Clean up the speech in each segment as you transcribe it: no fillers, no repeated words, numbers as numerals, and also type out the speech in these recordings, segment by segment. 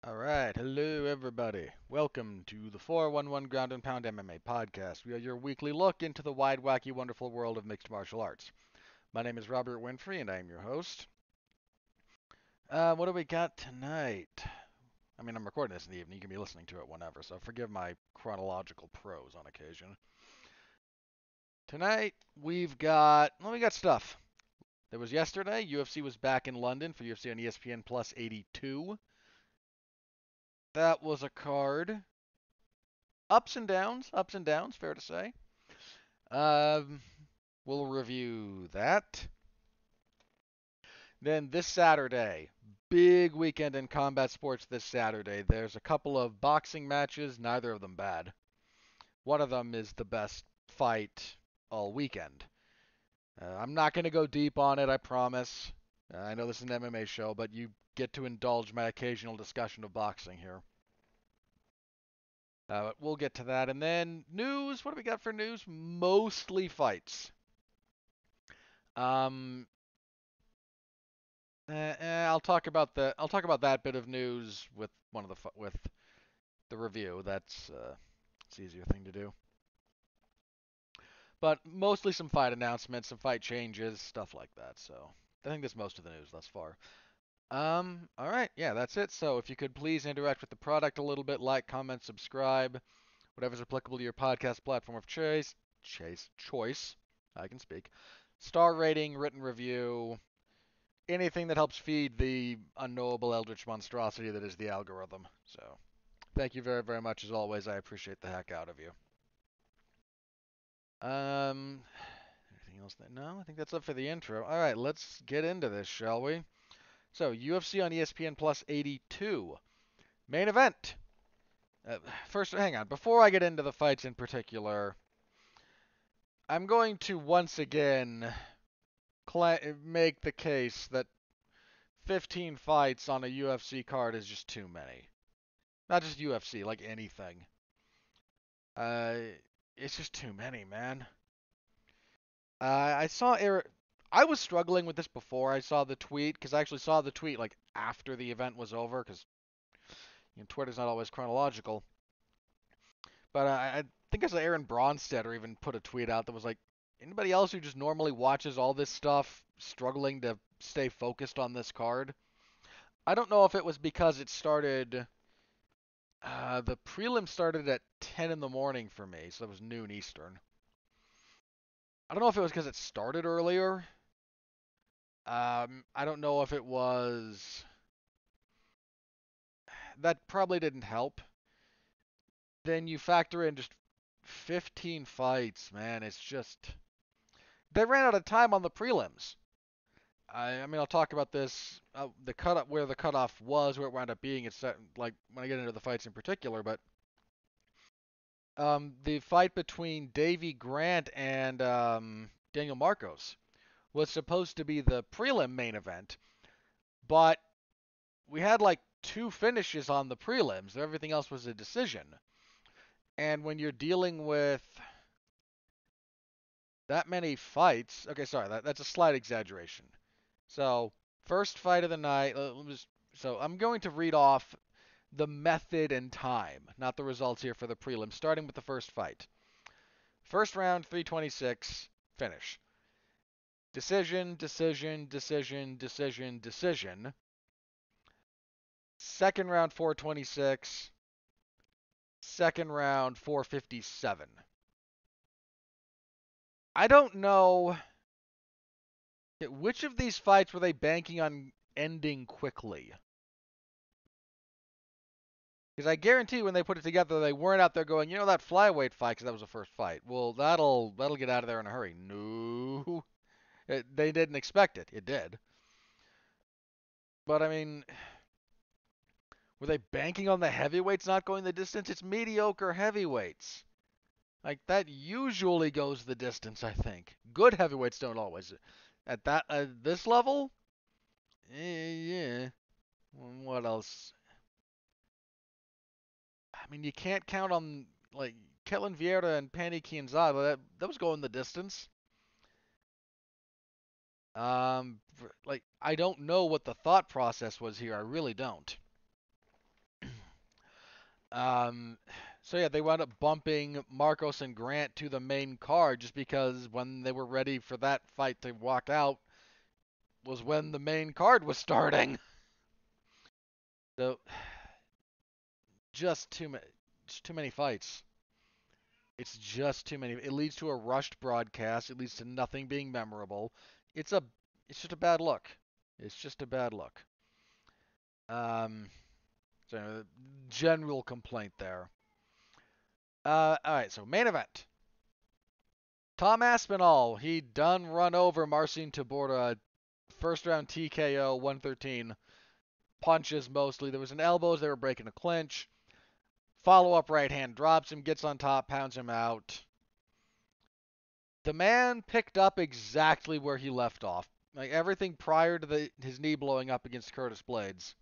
Alright, hello everybody. Welcome to the 411 Ground and Pound MMA podcast. We are your weekly look into the wide, wacky, wonderful world of mixed martial arts. My name is Robert Winfree and I am your host. What do we got tonight? I mean, I'm recording this in the evening. You can be listening to it whenever, so forgive my chronological prose on occasion. Tonight, we got stuff. There was yesterday, UFC was back in London for UFC on ESPN Plus 82. That was a card. Ups and downs, fair to say. Um, we'll review that. Then this Saturday, big weekend in combat sports this Saturday. There's a couple of boxing matches, neither of them bad. One of them is the best fight all weekend. I'm not going to go deep on it, I promise. I know this is an MMA show, but you get to indulge my occasional discussion of boxing here. We'll get to that. And then news. What do we got for news? Mostly fights. Um, I'll talk about that bit of news with with the review. That's it's the easier thing to do. But mostly some fight announcements, some fight changes, stuff like that. So I think that's most of the news thus far. All right, yeah, that's it. So if you could please interact with the product a little bit, like, comment, subscribe, whatever's applicable to your podcast platform of choice. I can speak. Star rating, written review, anything that helps feed the unknowable eldritch monstrosity that is the algorithm. So, thank you very, very much as always. I appreciate the heck out of you. Anything else? No, I think that's up for the intro. All right, let's get into this, shall we? So, UFC on ESPN Plus 82. Main event. First, hang on. Before I get into the fights in particular, I'm going to once again make the case that 15 fights on a UFC card is just too many. Not just UFC, like anything. Uh, it's just too many, man. I saw Eric. I was struggling with this before I saw the tweet because I actually saw the tweet like after the event was over because Twitter's not always chronological. But I think I saw Aaron Bronstetter even put a tweet out that was like, anybody else who just normally watches all this stuff struggling to stay focused on this card? I don't know if it was because it started. The prelim started at 10 in the morning for me, so that was noon Eastern. I don't know if it was because it started earlier. I don't know if it was. That probably didn't help. Then you factor in just 15 fights, man. It's just. They ran out of time on the prelims. I mean, I'll talk about this. The cut where the cutoff was, where it wound up being. It's like when I get into the fights in particular, but the fight between Davy Grant and Daniel Marcos was supposed to be the prelim main event, but we had like two finishes on the prelims. Everything else was a decision. And when you're dealing with that many fights, okay, sorry, that's a slight exaggeration. So, first fight of the night, so I'm going to read off the method and time, not the results here for the prelim, starting with the first fight. First round, 326, finish. Decision, decision, decision, decision, decision. Second round, 426. Second round, 457. I don't know which of these fights were they banking on ending quickly. Because I guarantee when they put it together, they weren't out there going, that flyweight fight, because that was the first fight. Well, that'll get out of there in a hurry. No, they didn't expect it. It did. But I mean, were they banking on the heavyweights not going the distance? It's mediocre heavyweights. Like that usually goes the distance, I think. Good heavyweights don't always. At this level, yeah. What else? I mean, you can't count on like Ketlin Vieira and Panny Kianzad. That was going the distance. Like I don't know what the thought process was here. I really don't. Um, so yeah, they wound up bumping Marcos and Grant to the main card just because when they were ready for that fight to walk out was when the main card was starting. So just too many fights. It's just too many. It leads to a rushed broadcast. It leads to nothing being memorable. It's a it's just a bad look. It's just a bad look. Um, so general complaint there. All right. So main event. Tom Aspinall. He done run over Marcin Tybura. First round TKO 113. Punches mostly. There was an elbows. They were breaking a clinch. Follow up right hand drops him. Gets on top. Pounds him out. The man picked up exactly where he left off. Like everything prior to his knee blowing up against Curtis Blades.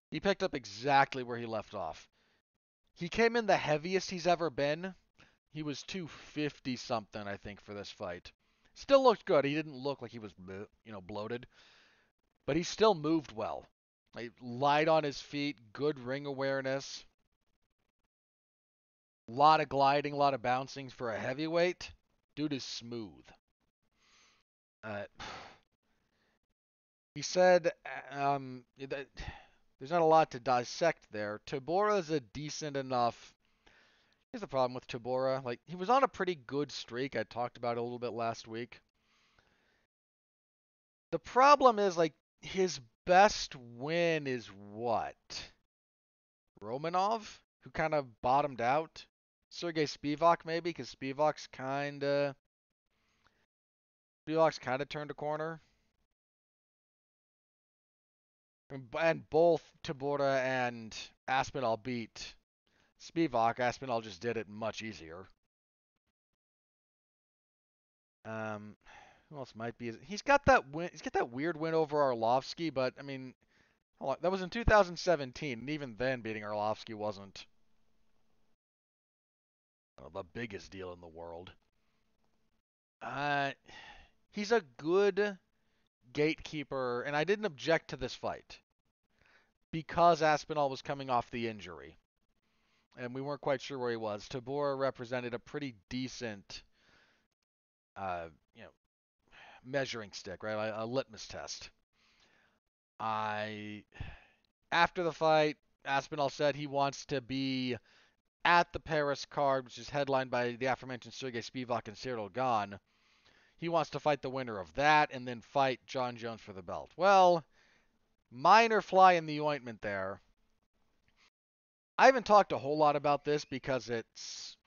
He picked up exactly where he left off. He came in the heaviest he's ever been. He was 250 something, I think, for this fight. Still looked good. He didn't look like he was, bloated, but he still moved well. Like, light on his feet, good ring awareness, a lot of gliding, a lot of bouncing for a heavyweight. Dude is smooth. Uh, he said that there's not a lot to dissect there. Tybura's a decent enough. Here's the problem with Tybura. Like, he was on a pretty good streak. I talked about it a little bit last week. The problem is, like, his best win is what? Romanov, who kind of bottomed out? Sergey Spivak, maybe, because Spivak's kind of turned a corner. And both Tybura and Aspinall beat Spivak. Aspinall just did it much easier. Um, who else might be? He's got that win. He's got that weird win over Arlovsky, but I mean, hold on, that was in 2017, and even then, beating Arlovsky wasn't the biggest deal in the world. Uh, he's a good gatekeeper, and I didn't object to this fight because Aspinall was coming off the injury, and we weren't quite sure where he was. Tybura represented a pretty decent, uh, you know, measuring stick, right? A litmus test. I After the fight, Aspinall said he wants to be at the Paris card, which is headlined by the aforementioned Sergey Spivak and Cyril Gane. He wants to fight the winner of that and then fight John Jones for the belt. Well, minor fly in the ointment there. I haven't talked a whole lot about this because it's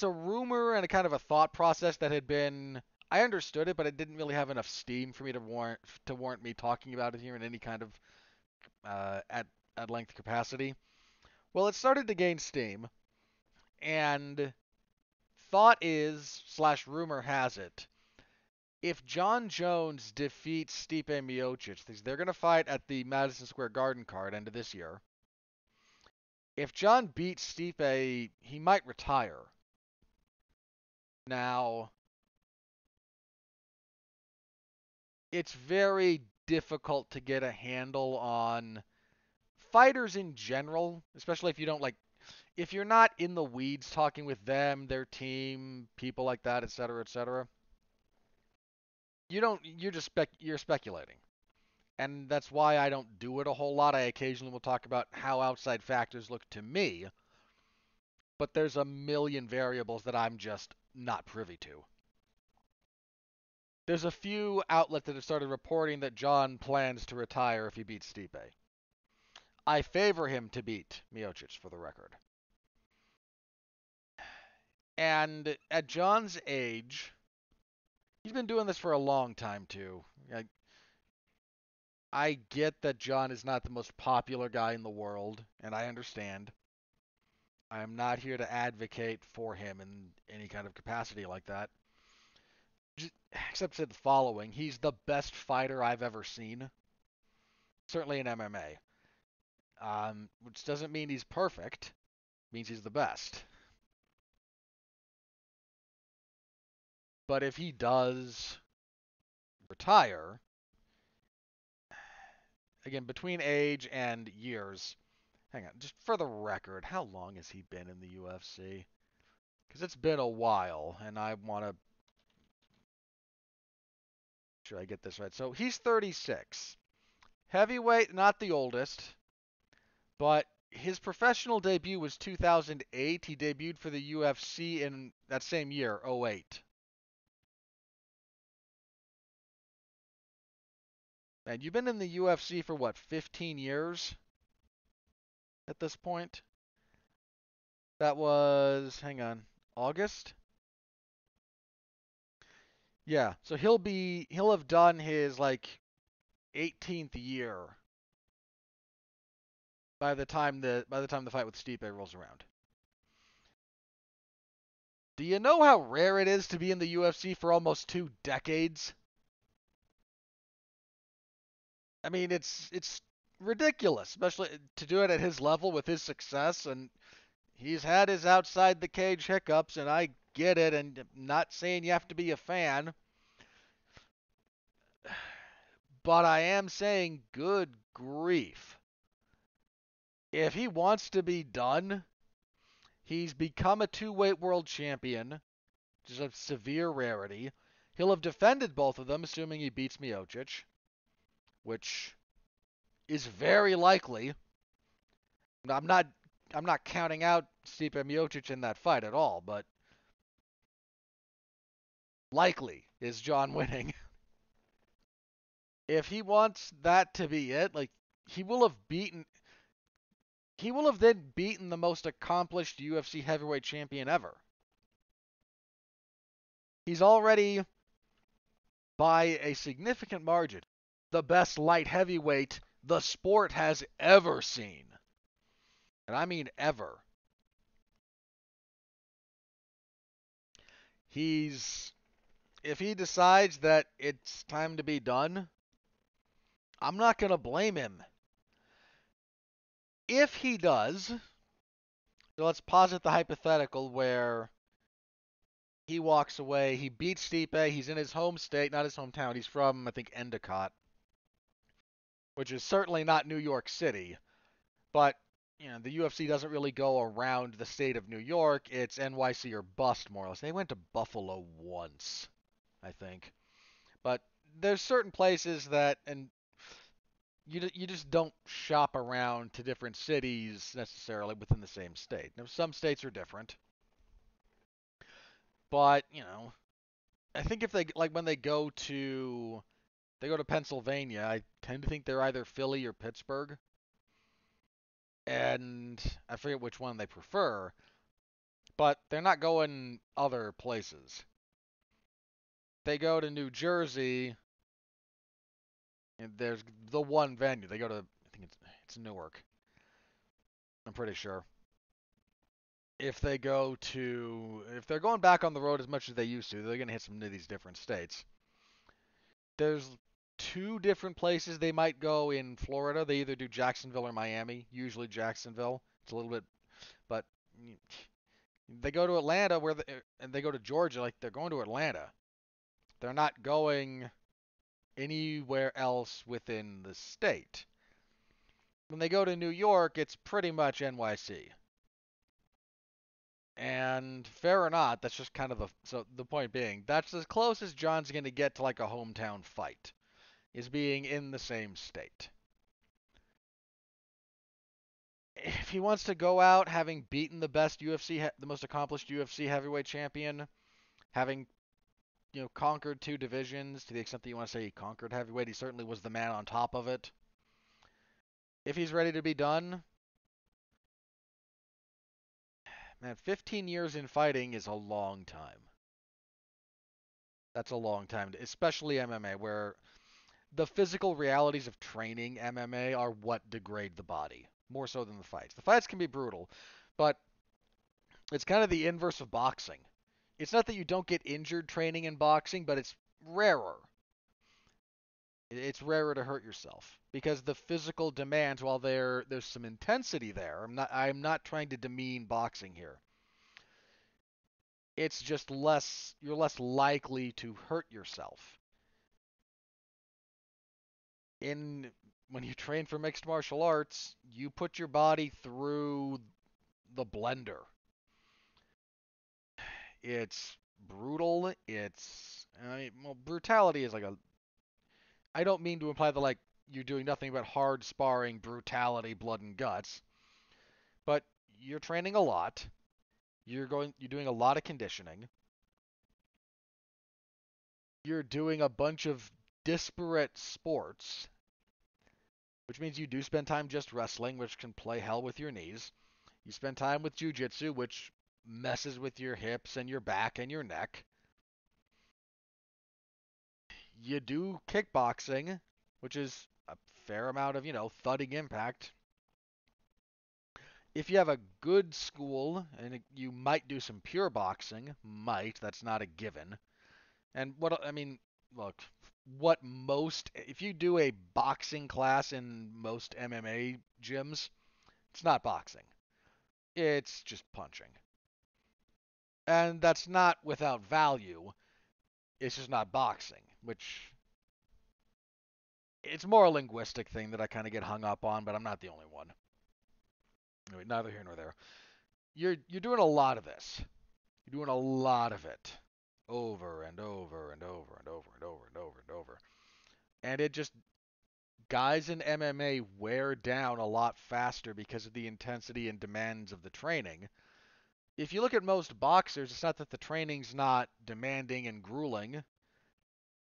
a rumor and a kind of a thought process that had been. I understood it, but it didn't really have enough steam for me to warrant me talking about it here in any kind of at length capacity. Well, it started to gain steam, and thought is slash rumor has it, if John Jones defeats Stipe Miocic, they're going to fight at the Madison Square Garden card end of this year. If John beats Stipe, he might retire. Now, it's very difficult to get a handle on fighters in general, especially if you don't like if you're not in the weeds talking with them, their team, people like that, etc., etc. You're speculating. And that's why I don't do it a whole lot. I occasionally will talk about how outside factors look to me, but there's a million variables that I'm just not privy to. There's a few outlets that have started reporting that John plans to retire if he beats Stipe. I favor him to beat Miocic, for the record. And at John's age, he's been doing this for a long time too. I get that John is not the most popular guy in the world, and I understand. I am not here to advocate for him in any kind of capacity like that. Except to say the following: he's the best fighter I've ever seen, certainly in MMA. Which doesn't mean he's perfect; it means he's the best. But if he does retire, again, between age and years. Hang on, just for the record, how long has he been in the UFC? Because it's been a while, and I want to. Should I get this right? So he's 36. Heavyweight, not the oldest, but his professional debut was 2008. He debuted for the UFC in that same year, '08. And you've been in the UFC for what, 15 years at this point? That was, hang on, August? Yeah, so he'll have done his like 18th year by the time the fight with Stipe rolls around. Do you know how rare it is to be in the UFC for almost 2 decades? I mean, it's ridiculous, especially to do it at his level with his success, and he's had his outside the cage hiccups, and I get it, and I'm not saying you have to be a fan, but I am saying good grief. If he wants to be done, he's become a two-weight world champion, which is a severe rarity. He'll have defended both of them, assuming he beats Miocic, which is very likely. I'm not I'm not counting out Stipe Miocic in that fight at all, but likely is John winning. If he wants that to be it, like he will have beaten he will have then beaten the most accomplished UFC heavyweight champion ever. He's already by a significant margin the best light heavyweight the sport has ever seen. And I mean ever. He's if he decides that it's time to be done, I'm not going to blame him. If he does, so let's posit the hypothetical where he walks away, he beats Stipe, he's in his home state, not his hometown. He's from, I think, Endicott, which is certainly not New York City. But, the UFC doesn't really go around the state of New York. It's NYC or bust, more or less. They went to Buffalo once, I think. But there's certain places that, and you just don't shop around to different cities necessarily within the same state. Now, some states are different, but I think if they like when they go to Pennsylvania, I tend to think they're either Philly or Pittsburgh, and I forget which one they prefer, but they're not going other places. They go to New Jersey, and there's the one venue. They go to I think it's Newark. I'm pretty sure. If they're going back on the road as much as they used to, they're going to hit some of these different states. There's two different places they might go in Florida. They either do Jacksonville or Miami, usually Jacksonville. It's a little bit, but they go to Atlanta and they go to Georgia like they're going to Atlanta. They're not going anywhere else within the state. When they go to New York, it's pretty much NYC. And fair or not, that's just kind of the point being, that's as close as John's going to get to like a hometown fight, is being in the same state. If he wants to go out having beaten the most accomplished UFC heavyweight champion, having conquered two divisions to the extent that you want to say he conquered heavyweight, he certainly was the man on top of it. If he's ready to be done, man, 15 years in fighting is a long time. That's a long time, especially MMA, where the physical realities of training MMA are what degrade the body more so than the fights. The fights can be brutal, but it's kind of the inverse of boxing. It's not that you don't get injured training in boxing, but it's rarer. It's rarer to hurt yourself because the physical demands, while there's some intensity there, I'm not trying to demean boxing here. It's just you're less likely to hurt yourself. In when you train for mixed martial arts, you put your body through the blender. It's brutal. Well, brutality is like a. I don't mean to imply that like you're doing nothing but hard sparring, brutality, blood and guts, but you're training a lot. You're doing a lot of conditioning. You're doing a bunch of disparate sports, which means you do spend time just wrestling, which can play hell with your knees. You spend time with jujitsu, which messes with your hips and your back and your neck. You do kickboxing, which is a fair amount of, thudding impact. If you have a good school, and you might do some pure boxing, that's not a given. And look, if you do a boxing class in most MMA gyms, it's not boxing. It's just punching. And that's not without value. It's just not boxing, which it's more a linguistic thing that I kind of get hung up on, but I'm not the only one. Anyway, neither here nor there. You're doing a lot of this. You're doing a lot of it over and over and over and over and over and over and over. And it just guys in MMA wear down a lot faster because of the intensity and demands of the training. If you look at most boxers, it's not that the training's not demanding and grueling.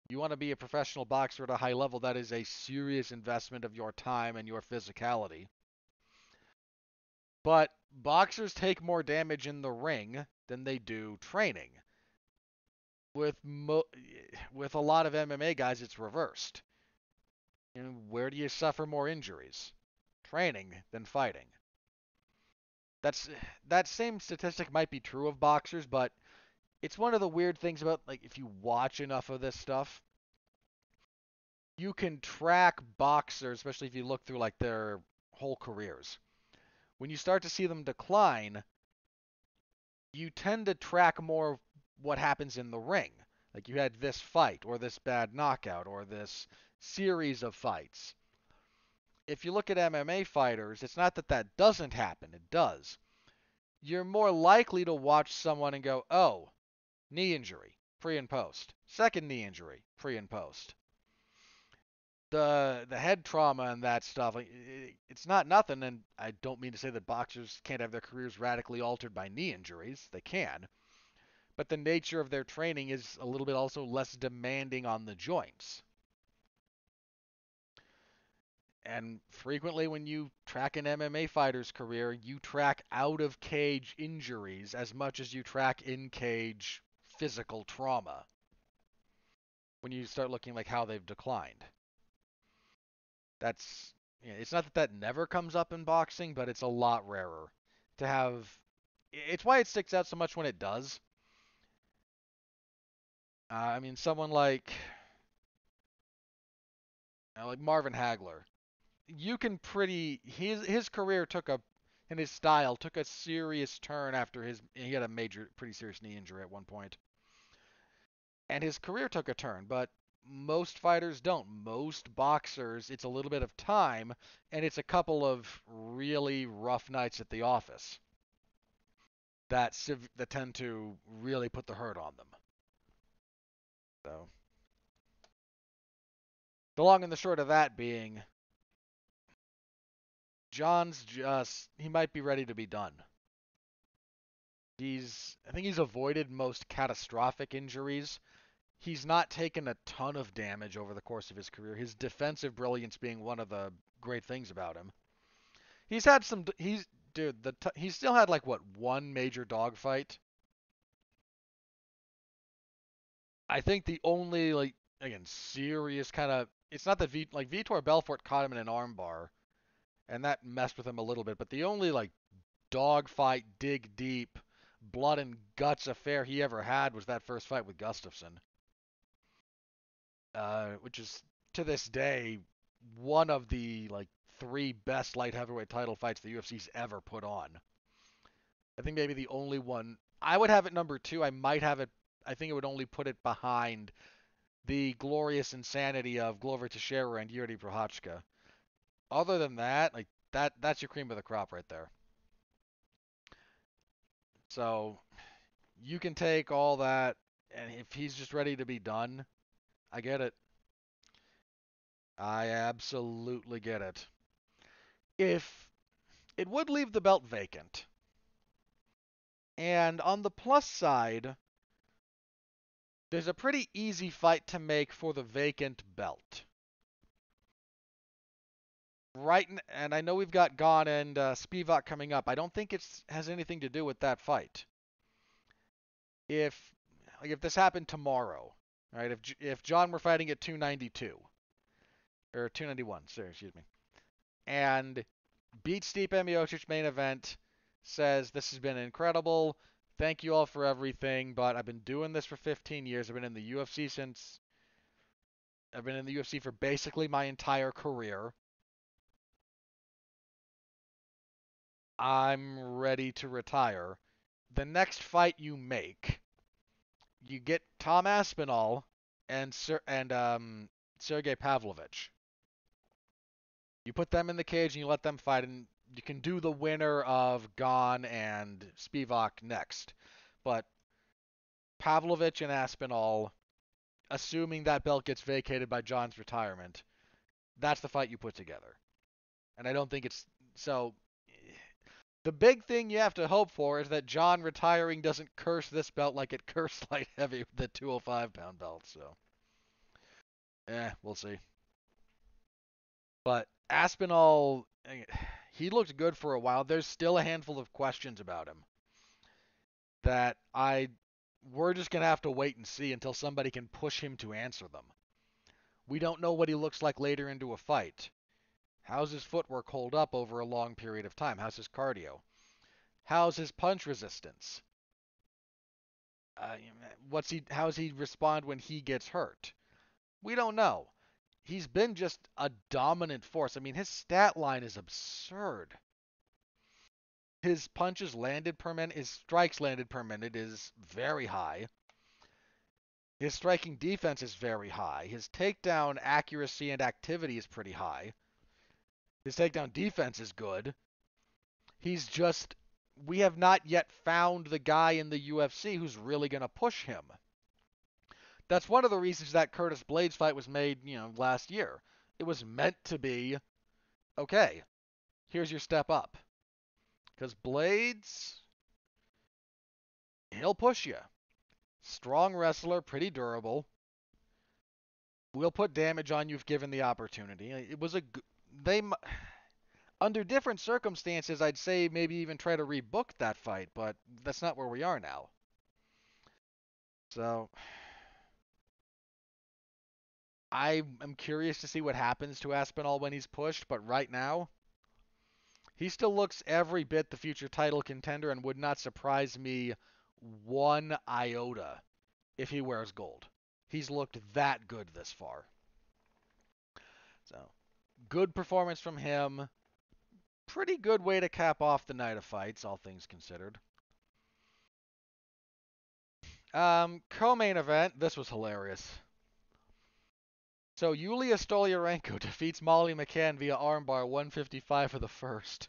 You want to be a professional boxer at a high level, that is a serious investment of your time and your physicality. But boxers take more damage in the ring than they do training. With a lot of MMA guys, it's reversed. Where do you suffer more injuries? Training than fighting. That's that same statistic might be true of boxers, but it's one of the weird things about like if you watch enough of this stuff, you can track boxers, especially if you look through like their whole careers. When you start to see them decline, you tend to track more what happens in the ring. Like you had this fight, or this bad knockout, or this series of fights. If you look at MMA fighters, it's not that that doesn't happen, it does. You're more likely to watch someone and go, oh, knee injury, pre and post. Second knee injury, pre and post. The head trauma and that stuff, it's not nothing, and I don't mean to say that boxers can't have their careers radically altered by knee injuries. They can. But the nature of their training is a little bit also less demanding on the joints. And frequently when you track an MMA fighter's career, you track out of cage injuries as much as you track in cage physical trauma when you start looking like how they've declined. That's it's not that that never comes up in boxing, but it's a lot rarer to have. It's why it sticks out so much when it does. Someone like Marvin Hagler, you can pretty his career took a and his style took a serious turn after he had a major pretty serious knee injury at one point. And his career took a turn, but most fighters don't. Most boxers, it's a little bit of time and it's a couple of really rough nights at the office that tend to really put the hurt on them. So, the long and the short of that being, he might be ready to be done. I think he's avoided most catastrophic injuries. He's not taken a ton of damage over the course of his career. His defensive brilliance being one of the great things about him. He's had some. He still had like what one major dogfight. I think the only like again serious kind of it's not that Vitor Belfort caught him in an armbar, and that messed with him a little bit. But the only like dogfight, dig deep, blood and guts affair he ever had was that first fight with Gustafsson, which is to this day one of the like three best light heavyweight title fights the UFC's ever put on. I think maybe the only one I would have it number two. I might have it. I think it would only put it behind the glorious insanity of Glover Teixeira and Yuri Prochazka. Other than that, like that's your cream of the crop right there. So you can take all that, and if he's just ready to be done, I get it. I absolutely get it. If it would leave the belt vacant, and on the plus side, there's a pretty easy fight to make for the vacant belt. Right, and I know we've got Gon and Spivak coming up. I don't think it has anything to do with that fight. If if this happened tomorrow, right? If John were fighting at 292 or 291, sorry, excuse me, and beats Stipe Miocic main event, says this has been incredible. Thank you all for everything, but I've been doing this for 15 years. I've been in the UFC for basically my entire career. I'm ready to retire. The next fight you make, you get Tom Aspinall and Sergey Pavlovich. You put them in the cage and you let them fight, and you can do the winner of Gon and Spivak next. But Pavlovich and Aspinall, assuming that belt gets vacated by John's retirement, that's the fight you put together. And I don't think it's so. The big thing you have to hope for is that John retiring doesn't curse this belt like it cursed light heavy, the 205-pound belt. So, we'll see. But Aspinall, he looked good for a while. There's still a handful of questions about him that we're just gonna have to wait and see until somebody can push him to answer them. We don't know what he looks like later into a fight. How's his footwork hold up over a long period of time? How's his cardio? How's his punch resistance? How's he respond when he gets hurt? We don't know. He's been just a dominant force. I mean, his stat line is absurd. His punches landed per minute, his strikes landed per minute is very high. His striking defense is very high. His takedown accuracy and activity is pretty high. His takedown defense is good. He's just, we have not yet found the guy in the UFC who's really going to push him. That's one of the reasons that Curtis Blades fight was made, last year. It was meant to be, okay, here's your step up. Because Blades, he'll push you. Strong wrestler, pretty durable. Will put damage on you if given the opportunity. It was they under different circumstances, I'd say maybe even try to rebook that fight, but that's not where we are now. So I am curious to see what happens to Aspinall when he's pushed, but right now he still looks every bit the future title contender and would not surprise me one iota if he wears gold. He's looked that good this far. So, good performance from him. Pretty good way to cap off the night of fights, all things considered. Co-main event. This was hilarious. So, Yulia Stoliarenko defeats Molly McCann via armbar 155 for the first.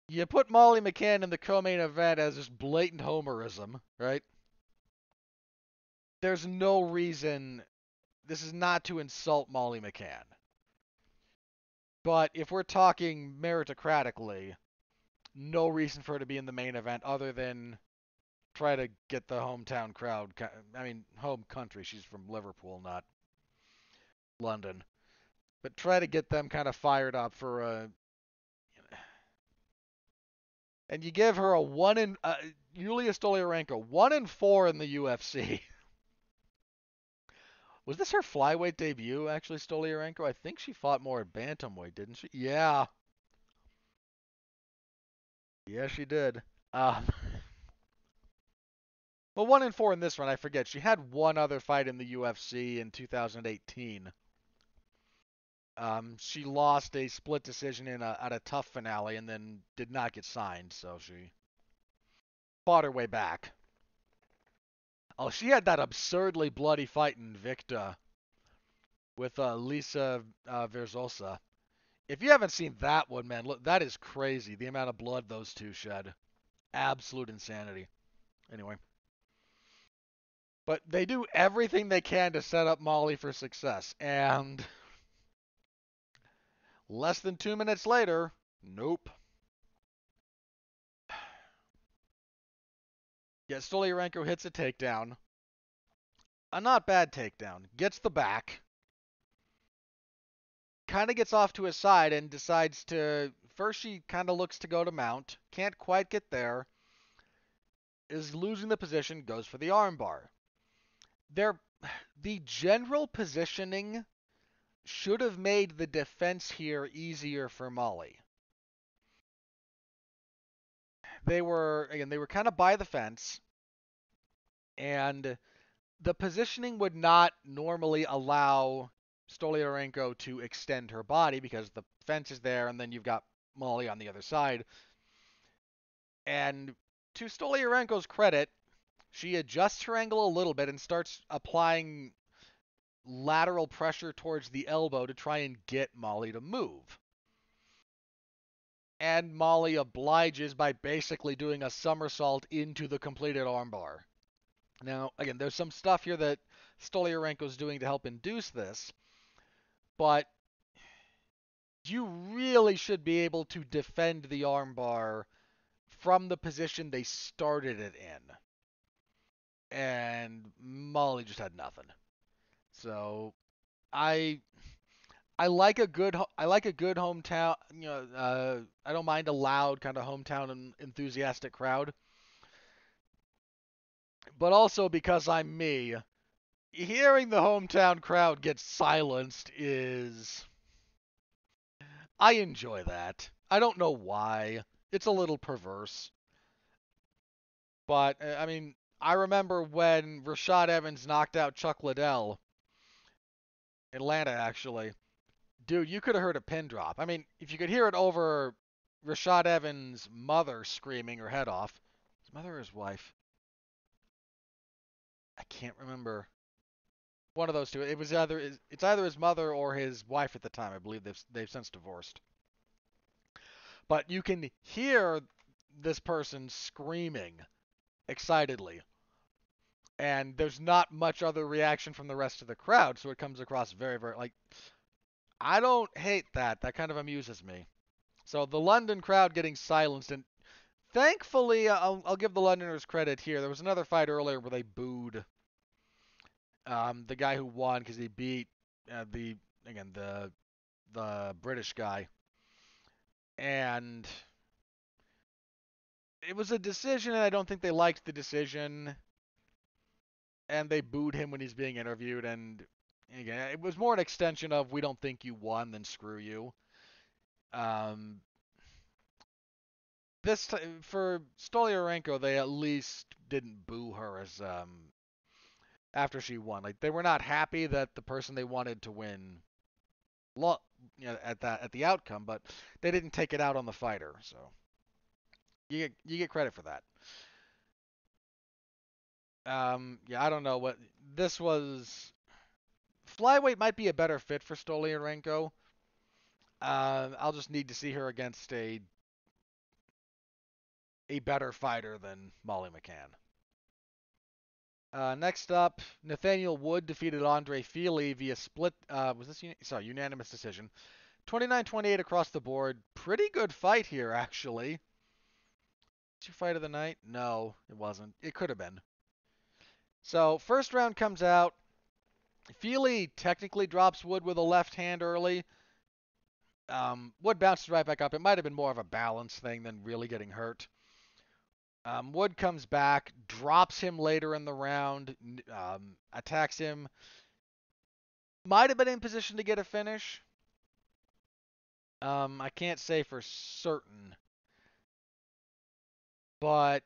You put Molly McCann in the co-main event as just blatant homerism, right? There's no reason. This is not to insult Molly McCann. But if we're talking meritocratically, no reason for her to be in the main event other than try to get the hometown crowd. I mean, home country. She's from Liverpool, not London. But try to get them kind of fired up for a. And you give her a Yulia Stoliarenko 1-4 in the UFC. Was this her flyweight debut, actually, Stoliarenko? I think she fought more at bantamweight, didn't she? Yeah. Yeah, she did. Um, well, 1-4 in this one, I forget. She had one other fight in the UFC in 2018. She lost a split decision at a tough finale and then did not get signed, so she fought her way back. Oh, she had that absurdly bloody fight in Invicta. with Lisa Verzosa. If you haven't seen that one, man, look, that is crazy. The amount of blood those two shed. Absolute insanity. Anyway. But they do everything they can to set up Molly for success. And less than 2 minutes later, nope. Yeah, Stoliarenko hits a takedown. A not bad takedown. Gets the back. Kind of gets off to his side and decides to. First, she kind of looks to go to mount. Can't quite get there. Is losing the position. Goes for the armbar. They're, the general positioning should have made the defense here easier for Molly. They were kind of by the fence, and the positioning would not normally allow Stoliarenko to extend her body because the fence is there, and then you've got Molly on the other side. And to Stoliarenko's credit, she adjusts her angle a little bit and starts applying lateral pressure towards the elbow to try and get Molly to move. And Molly obliges by basically doing a somersault into the completed armbar. Now, again, there's some stuff here that Stoliarenko's doing to help induce this, but you really should be able to defend the armbar from the position they started it in. And Molly just had nothing. So I I like a good hometown. I don't mind a loud kind of hometown and enthusiastic crowd, but also because I'm me, hearing the hometown crowd get silenced is I enjoy that. I don't know why. It's a little perverse, but I mean, I remember when Rashad Evans knocked out Chuck Liddell, Atlanta actually. Dude, you could have heard a pin drop. I mean, if you could hear it over Rashad Evans' mother screaming her head off. His mother or his wife? I can't remember. One of those two. It's either his mother or his wife at the time. I believe they've since divorced. But you can hear this person screaming excitedly, and there's not much other reaction from the rest of the crowd, so it comes across very, very like I don't hate that. That kind of amuses me. So the London crowd getting silenced, and thankfully, I'll give the Londoners credit here. There was another fight earlier where they booed the guy who won because he beat the again the British guy, and it was a decision, and I don't think they liked the decision, and they booed him when he's being interviewed, and again, it was more an extension of we don't think you won than screw you. Um, this for Stoliarenko, they at least didn't boo her as after she won. Like they were not happy that the person they wanted to win at the outcome, but they didn't take it out on the fighter. So you get credit for that. Yeah, I don't know what this was. Flyweight might be a better fit for Stoliarenko. I'll just need to see her against a better fighter than Molly McCann. Next up, Nathaniel Wood defeated Andre Fili via split. Was this unanimous decision? 29-28 across the board. Pretty good fight here, actually. Did you fight of the night? No, it wasn't. It could have been. So first round comes out. Fili technically drops Wood with a left hand early. Wood bounces right back up. It might have been more of a balance thing than really getting hurt. Wood comes back, drops him later in the round, attacks him. Might have been in position to get a finish. I can't say for certain. But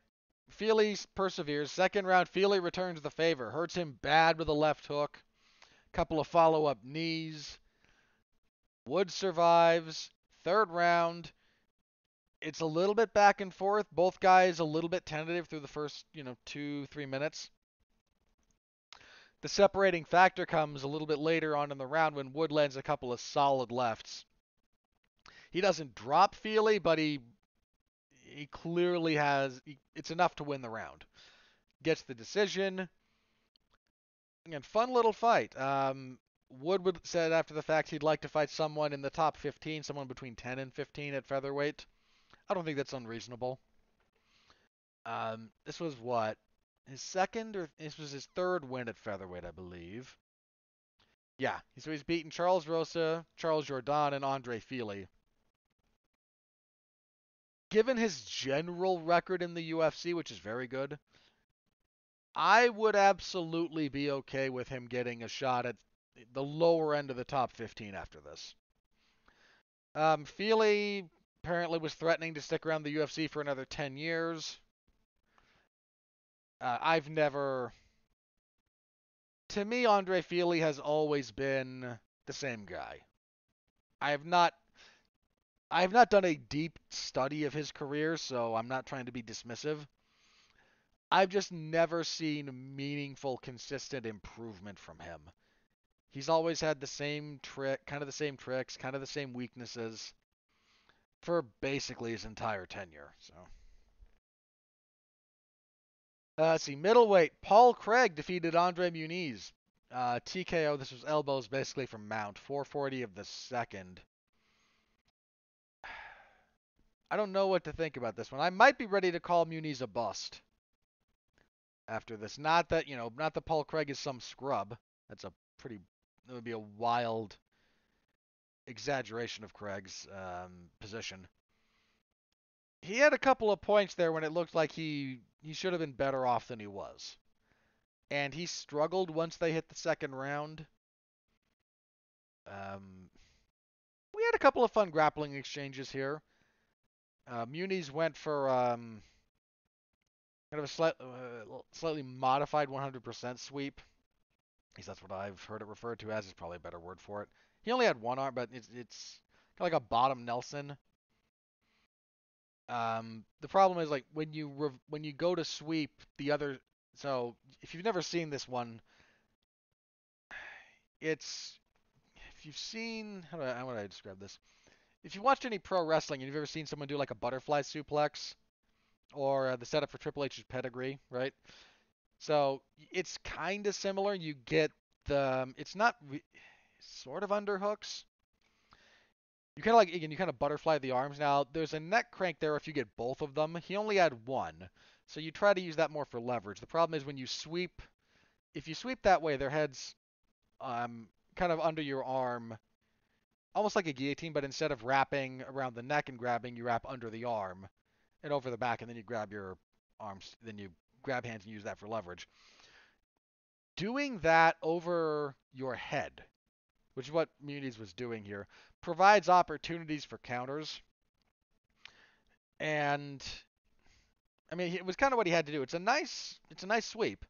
Fili perseveres. Second round, Fili returns the favor. Hurts him bad with a left hook. Couple of follow-up knees. Wood survives. Third round, it's a little bit back and forth. Both guys a little bit tentative through the first, 2-3 minutes. The separating factor comes a little bit later on in the round when Wood lands a couple of solid lefts. He doesn't drop Feely, but he clearly has. It's enough to win the round. Gets the decision. And fun little fight. Wood said after the fact he'd like to fight someone in the top 15, someone between 10 and 15 at featherweight. I don't think that's unreasonable. This was what? His second, or this was his third win at featherweight, I believe. Yeah, so he's beaten Charles Rosa, Charles Jourdain, and Andre Fili. Given his general record in the UFC, which is very good, I would absolutely be okay with him getting a shot at the lower end of the top 15 after this. Fili apparently was threatening to stick around the UFC for another 10 years. I've never. To me, Andre Fili has always been the same guy. I have not. I have not done a deep study of his career, so I'm not trying to be dismissive. I've just never seen meaningful, consistent improvement from him. He's always had the same trick, kind of the same tricks, kind of the same weaknesses for basically his entire tenure. So, let's see, middleweight Paul Craig defeated Andre Muniz. TKO. This was elbows basically from Mount. 440 of the second. I don't know what to think about this one. I might be ready to call Muniz a bust after this. Not that not that Paul Craig is some scrub. That's a pretty. That would be a wild exaggeration of Craig's position. He had a couple of points there when it looked like he should have been better off than he was. And he struggled once they hit the second round. We had a couple of fun grappling exchanges here. Muniz went for kind of a slightly modified 100% sweep. At least that's what I've heard it referred to as. Is probably a better word for it. He only had one arm, but it's kind of like a bottom Nelson. The problem is like when you go to sweep the other. So if you've never seen this one, it's if you've seen how would I describe this? If you watched any pro wrestling and you've ever seen someone do like a butterfly suplex or the setup for Triple H's pedigree, right? So it's kind of similar. You get it's not sort of underhooks. You kind of like again, you kind of butterfly the arms. Now there's a neck crank there if you get both of them. He only had one, so you try to use that more for leverage. The problem is when you sweep, if you sweep that way, their heads kind of under your arm, almost like a guillotine, but instead of wrapping around the neck and grabbing, you wrap under the arm and over the back, and then you grab your arms, then you grab hands and use that for leverage. Doing that over your head, which is what Muniz was doing here, provides opportunities for counters. And I mean, it was kind of what he had to do. It's a nice sweep,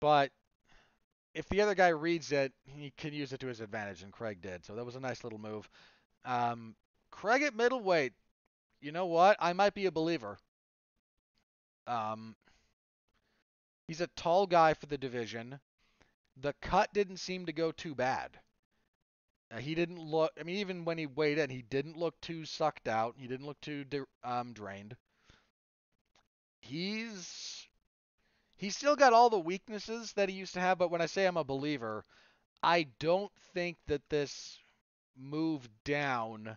but if the other guy reads it, he can use it to his advantage, and Craig did. So that was a nice little move. Craig at middleweight, you know what? I might be a believer. Um, he's a tall guy for the division. The cut didn't seem to go too bad. He didn't look. I mean, even when he weighed in, he didn't look too sucked out. He didn't look too drained. He's still got all the weaknesses that he used to have. But when I say I'm a believer, I don't think that this move down.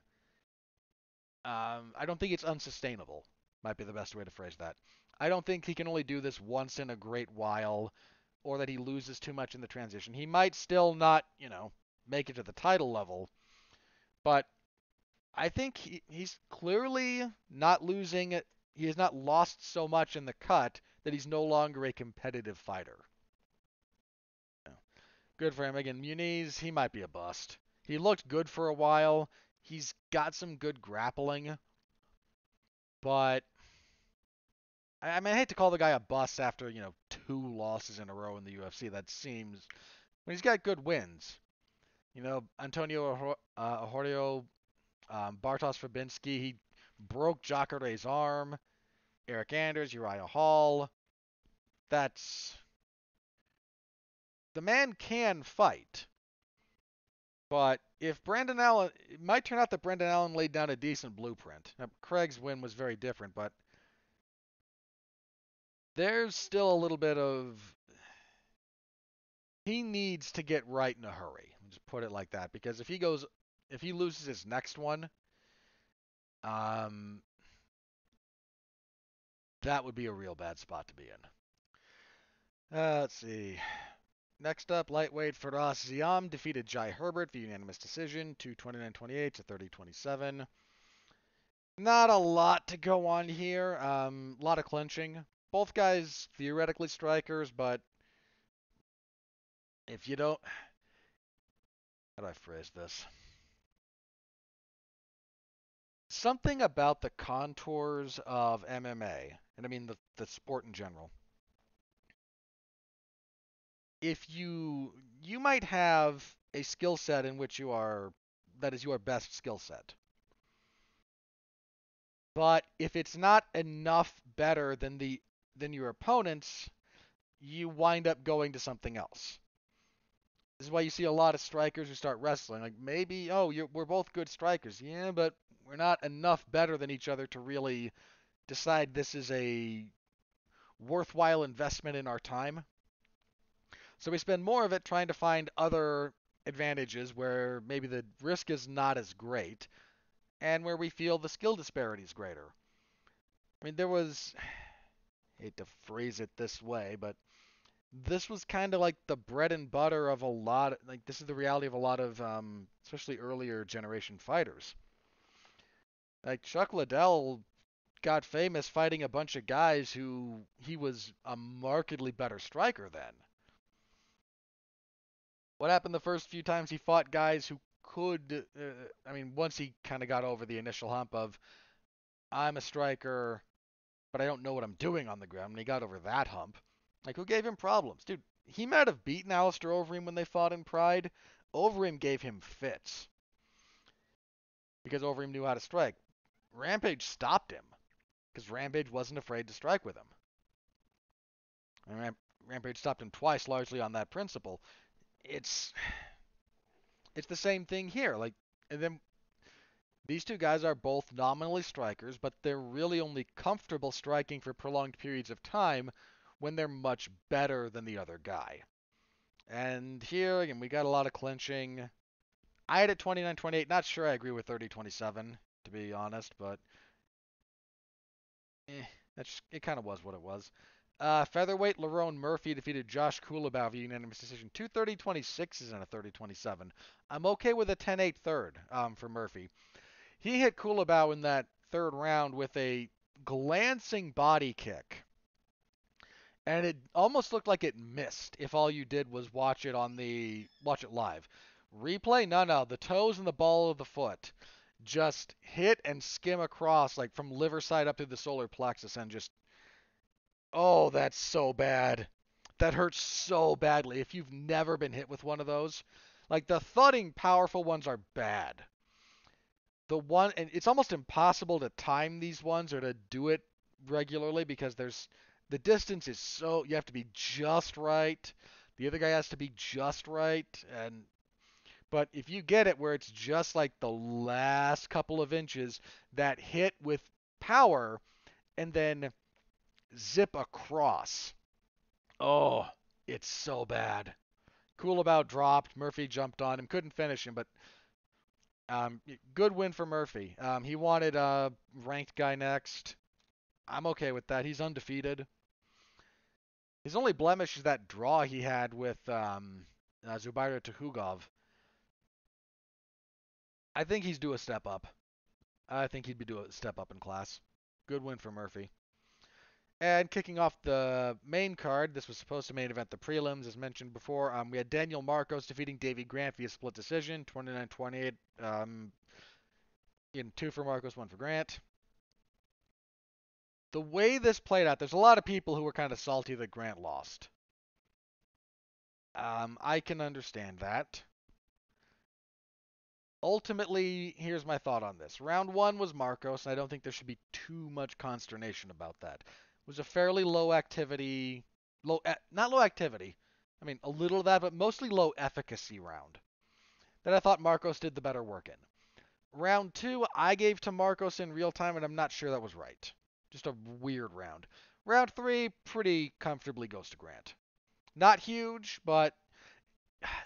I don't think it's unsustainable. Might be the best way to phrase that. I don't think he can only do this once in a great while, or that he loses too much in the transition. He might still not, make it to the title level, but I think he's clearly not losing it. He has not lost so much in the cut that he's no longer a competitive fighter. Good for him. Again, Muniz, he might be a bust. He looked good for a while. He's got some good grappling, but I mean, I hate to call the guy a bust after, two losses in a row in the UFC. That seems, when he's got good wins. Antonio Arroyo, Bartosz Fabinski, he broke Jacare's arm. Eric Anders, Uriah Hall. That's the man can fight. But if Brandon Allen, it might turn out that Brandon Allen laid down a decent blueprint. Now, Craig's win was very different, but there's still a little bit of he needs to get right in a hurry. Just put it like that, because if he loses his next one, um, that would be a real bad spot to be in. Let's see. Next up, lightweight Faraz Ziam defeated Jai Herbert via unanimous decision, 229-28 to 30-27. Not a lot to go on here. A lot of clinching. Both guys theoretically strikers, but if you don't, how do I phrase this? Something about the contours of MMA, and I mean the sport in general. If you might have a skill set in which that is your best skill set. But if it's not enough better than your opponents, you wind up going to something else. This is why you see a lot of strikers who start wrestling. Like maybe, we're both good strikers. Yeah, but we're not enough better than each other to really decide this is a worthwhile investment in our time. So we spend more of it trying to find other advantages where maybe the risk is not as great and where we feel the skill disparity is greater. I mean, I hate to phrase it this way, but this was kind of like the bread and butter of a lot. Like this is the reality of a lot of, especially earlier generation fighters. Like Chuck Liddell got famous fighting a bunch of guys who he was a markedly better striker than. What happened the first few times he fought guys who could? I mean, once he kind of got over the initial hump of I'm a striker, but I don't know what I'm doing on the ground. And he got over that hump. Like, who gave him problems? Dude, he might have beaten Alistair Overeem when they fought in Pride. Overeem gave him fits because Overeem knew how to strike. Rampage stopped him because Rampage wasn't afraid to strike with him. And Rampage stopped him twice, largely on that principle. It's it's the same thing here. Like, and then these two guys are both nominally strikers, but they're really only comfortable striking for prolonged periods of time when they're much better than the other guy. And here, again, we got a lot of clinching. I had it 29-28. Not sure I agree with 30-27, to be honest, but it kind of was what it was. Featherweight Lerone Murphy defeated Josh Kulabau via unanimous decision. 230-26 is in a 30-27. I'm okay with a 10-8 third for Murphy. He hit Kulabau in that third round with a glancing body kick. And it almost looked like it missed if all you did was watch it live. Replay? No. The toes and the ball of the foot just hit and skim across like from liver side up to the solar plexus and just that's so bad. That hurts so badly. If you've never been hit with one of those, like the thudding powerful ones are bad. And it's almost impossible to time these ones or to do it regularly because the distance is so you have to be just right. The other guy has to be just right, but if you get it where it's just like the last couple of inches that hit with power and then zip across. Oh, it's so bad. Coolabout dropped. Murphy jumped on him. Couldn't finish him, but good win for Murphy. He wanted a ranked guy next. I'm okay with that. He's undefeated. His only blemish is that draw he had with Zubaira Tuhugov. I think he's due a step up. I think he'd be due a step up in class. Good win for Murphy. And kicking off the main card, this was supposed to main event the prelims, as mentioned before. We had Daniel Marcos defeating Davey Grant via split decision, 29-28. In 2 for Marcos, 1 for Grant. The way this played out, there's a lot of people who were kind of salty that Grant lost. I can understand that. Ultimately, here's my thought on this. Round 1 was Marcos, and I don't think there should be too much consternation about that. It was a fairly low activity, not low activity, I mean, a little of that, but mostly low efficacy round that I thought Marcos did the better work in. Round 2, I gave to Marcos in real time, and I'm not sure that was right. Just a weird round. Round 3, pretty comfortably goes to Grant. Not huge, but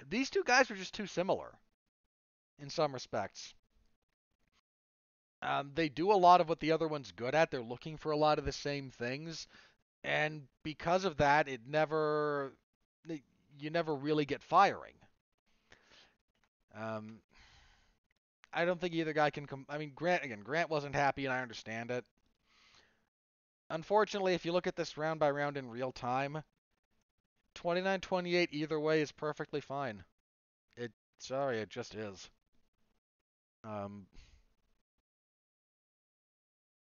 these two guys are just too similar in some respects. They do a lot of what the other one's good at. They're looking for a lot of the same things, and because of that, you never really get firing. Um, I don't think either guy can I mean, Grant wasn't happy, and I understand it. Unfortunately, if you look at this round by round in real time, 29-28 either way is perfectly fine. Sorry, it just is. Um,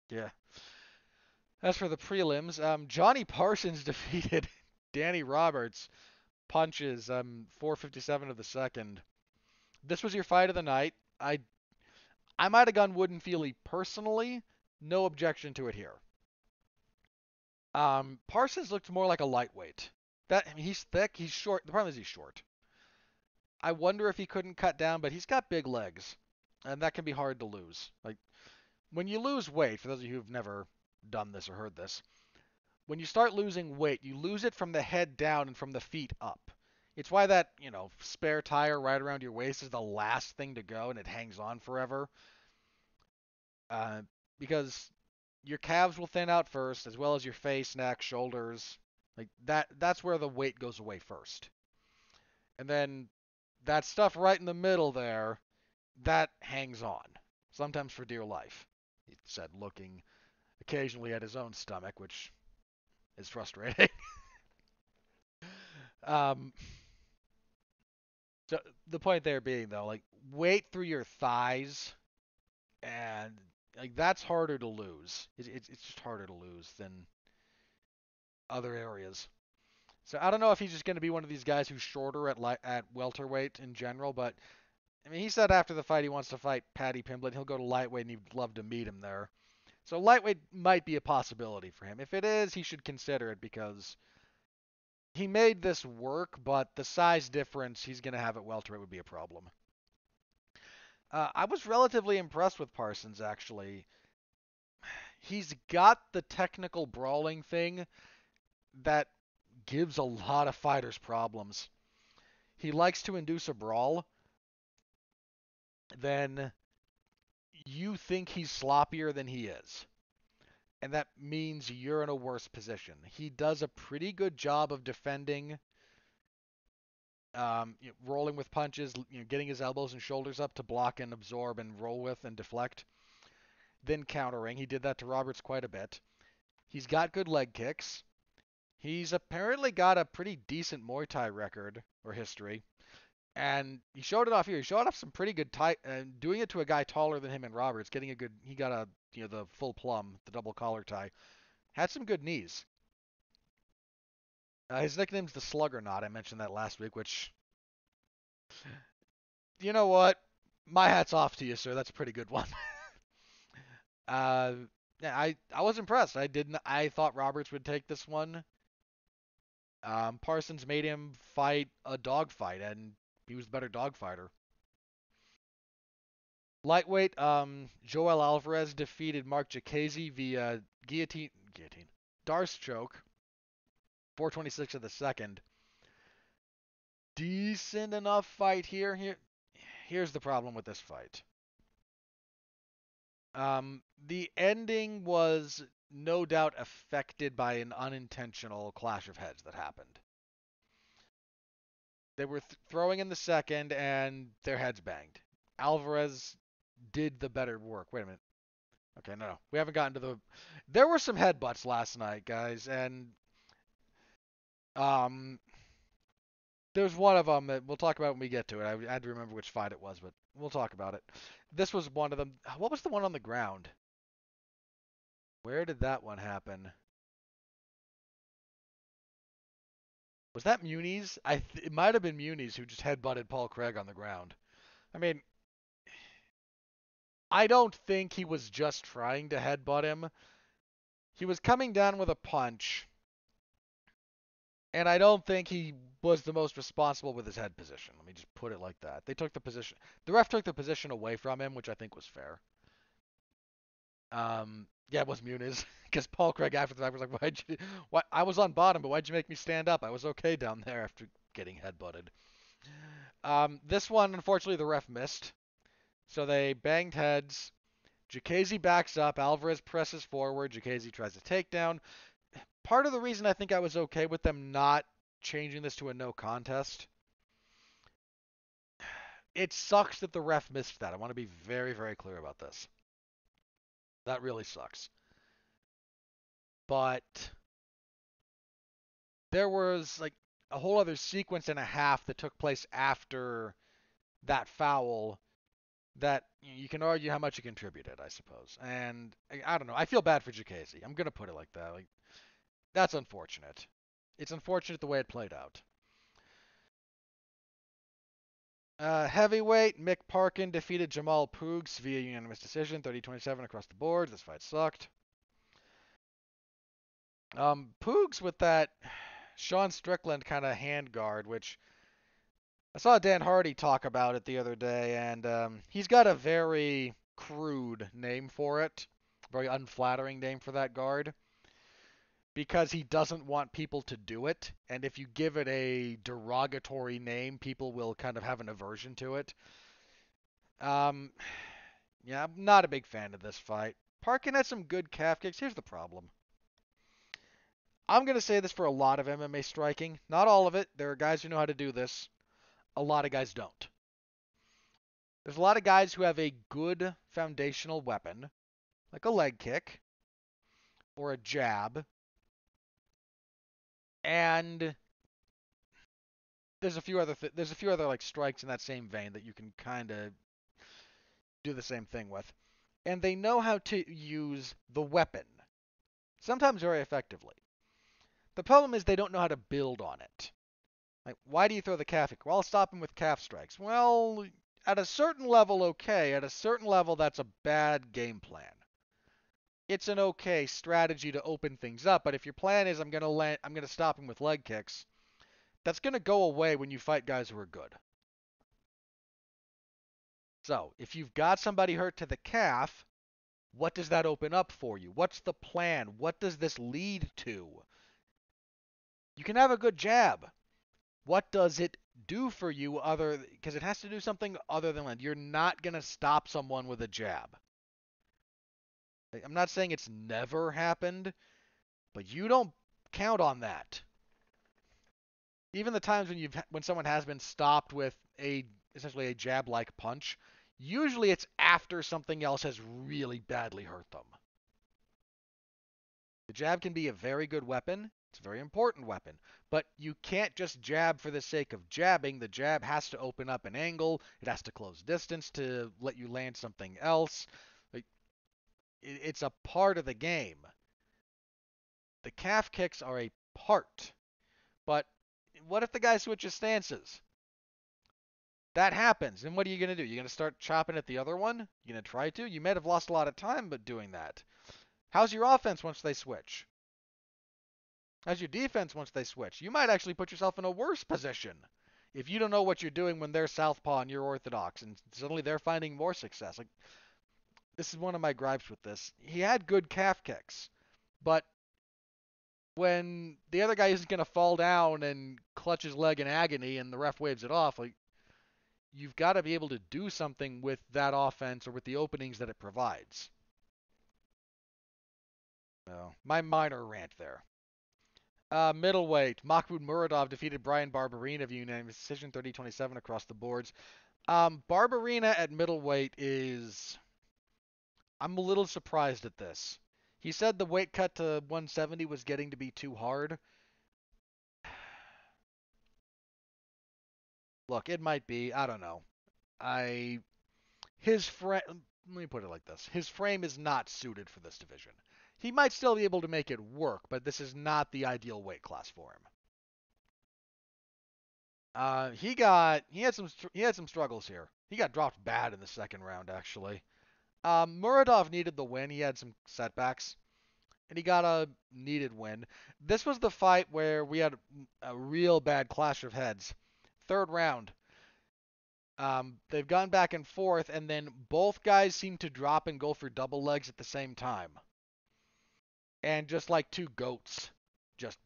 yeah. As for the prelims, Johnny Parsons defeated Danny Roberts punches 4:57 of the second. This was your fight of the night. I might have gone Wooden Feely personally. No objection to it here. Parsons looked more like a lightweight. I mean, he's thick, he's short. The problem is he's short. I wonder if he couldn't cut down, but he's got big legs, and that can be hard to lose. Like when you lose weight, for those of you who've never done this or heard this, when you start losing weight, you lose it from the head down and from the feet up. It's why that, spare tire right around your waist is the last thing to go and it hangs on forever. Uh, because your calves will thin out first, as well as your face, neck, shoulders. Like that's where the weight goes away first. And then that stuff right in the middle there, that hangs on, sometimes for dear life. He said, looking occasionally at his own stomach, which is frustrating. um, so the point there being though, like weight through your thighs, and like that's harder to lose. It's just harder to lose than other areas. So I don't know if he's just going to be one of these guys who's shorter at welterweight in general, but I mean he said after the fight he wants to fight Paddy Pimblett. He'll go to lightweight and he'd love to meet him there. So lightweight might be a possibility for him. If it is, he should consider it because he made this work, but the size difference he's going to have at welterweight would be a problem. I was relatively impressed with Parsons, actually. He's got the technical brawling thing that gives a lot of fighters problems. He likes to induce a brawl, then you think he's sloppier than he is. And that means you're in a worse position. He does a pretty good job of defending, rolling with punches, getting his elbows and shoulders up to block and absorb and roll with and deflect, then countering. He did that to Roberts quite a bit. He's got good leg kicks. He's apparently got a pretty decent Muay Thai record or history. And he showed it off here. He showed off some pretty good doing it to a guy taller than him and Roberts, he got the full plum, the double collar tie. Had some good knees. His nickname's the Sluggernaut. I mentioned that last week, which, you know what? My hat's off to you, sir. That's a pretty good one. uh, yeah, I was impressed. I thought Roberts would take this one. Parsons made him fight a dogfight, and he was the better dogfighter. Lightweight, Joel Alvarez defeated Mark Jacasey via guillotine, Darce choke, 4:26 of the second. Decent enough fight here. Here's the problem with this fight. The ending was no doubt affected by an unintentional clash of heads that happened. They were throwing in the second, and their heads banged. Alvarez did the better work. Wait a minute. Okay, no. We haven't gotten to the... There were some headbutts last night, guys, and um, there's one of them that we'll talk about when we get to it. I had to remember which fight it was, but we'll talk about it. This was one of them. What was the one on the ground? Where did that one happen? Was that Muniz? It might have been Muniz who just headbutted Paul Craig on the ground. I mean, I don't think he was just trying to headbutt him. He was coming down with a punch, and I don't think he was the most responsible with his head position. Let me just put it like that. They took the position. The ref took the position away from him, which I think was fair. Yeah, it was Muniz because Paul Craig after the fact was like, "Why'd you? Why? I was on bottom, but why'd you make me stand up? I was okay down there after getting headbutted." This one, unfortunately, the ref missed, so they banged heads. Jacasey backs up. Alvarez presses forward. Jacasey tries a takedown. Part of the reason I think I was okay with them not changing this to a no contest, it sucks that the ref missed that. I want to be very, very clear about this. That really sucks. But there was like a whole other sequence and a half that took place after that foul that you can argue how much it contributed, I suppose. And I don't know. I feel bad for Jacasey. I'm gonna put it like that. Like that's unfortunate. It's unfortunate the way it played out. Heavyweight, Mick Parkin defeated Jamal Poogs via unanimous decision, 30-27 across the board. This fight sucked. Poogs with that Sean Strickland kind of hand guard, which I saw Dan Hardy talk about it the other day, and he's got a very crude name for it, very unflattering name for that guard, because he doesn't want people to do it, and if you give it a derogatory name, people will kind of have an aversion to it. Um, yeah, I'm not a big fan of this fight. Parkin had some good calf kicks. Here's the problem. I'm going to say this for a lot of MMA striking. Not all of it. There are guys who know how to do this. A lot of guys don't. There's a lot of guys who have a good foundational weapon, like a leg kick or a jab, and there's a few other like strikes in that same vein that you can kind of do the same thing with. And they know how to use the weapon, sometimes very effectively. The problem is they don't know how to build on it. Like, why do you throw the calf kick? Well, I'll stop him with calf strikes. Well, at a certain level, okay. At a certain level, that's a bad game plan. It's an okay strategy to open things up, but if your plan is I'm gonna stop him with leg kicks, that's gonna go away when you fight guys who are good. So, if you've got somebody hurt to the calf, what does that open up for you? What's the plan? What does this lead to? You can have a good jab. What does it do for you other because it has to do something other than that. You're not going to stop someone with a jab. I'm not saying it's never happened, but you don't count on that. Even the times when someone has been stopped with essentially a jab-like punch, usually it's after something else has really badly hurt them. The jab can be a very good weapon. It's a very important weapon. But you can't just jab for the sake of jabbing. The jab has to open up an angle. It has to close distance to let you land something else. It's a part of the game. The calf kicks are a part. But what if the guy switches stances? That happens. And what are you going to do? You're going to start chopping at the other one? You're going to try to? You might have lost a lot of time but doing that. How's your offense once they switch? How's your defense once they switch? You might actually put yourself in a worse position if you don't know what you're doing when they're southpaw and you're orthodox, and suddenly they're finding more success. Like, this is one of my gripes with this. He had good calf kicks, but when the other guy isn't going to fall down and clutch his leg in agony and the ref waves it off, like, you've got to be able to do something with that offense or with the openings that it provides. My minor rant there. Middleweight, Mahmoud Muradov defeated Brian Barberena via unanimous decision, 30-27 across the boards. Barberena at middleweight is... I'm a little surprised at this. He said the weight cut to 170 was getting to be too hard. Look, it might be. I don't know. His frame... Let me put it like this. His frame is not suited for this division. He might still be able to make it work, but this is not the ideal weight class for him. He had some struggles here. He got dropped bad in the second round, actually. Muradov needed the win. He had some setbacks. and he got a needed win. This was the fight where we had a real bad clash of heads. Third round. They've gone back and forth, and then both guys seem to drop and go for double legs at the same time. And just like two goats, just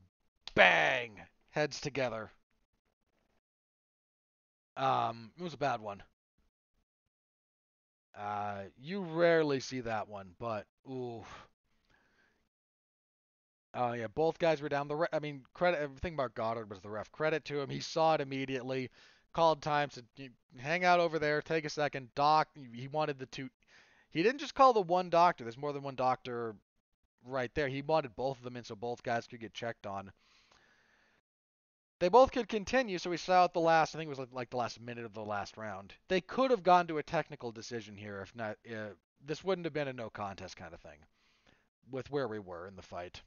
bang, heads together. It was a bad one. You rarely see that one, but ooh. Oh yeah, both guys were down. I mean, credit everything about Goddard was the ref. Credit to him, he saw it immediately, called time, said, "Hang out over there, take a second, doc." He wanted the two. He didn't just call the one doctor. There's more than one doctor right there. He wanted both of them in so both guys could get checked on. They both could continue, so we saw at the last. I think it was like the last minute of the last round. They could have gone to a technical decision here, if not. This wouldn't have been a no contest kind of thing with where we were in the fight.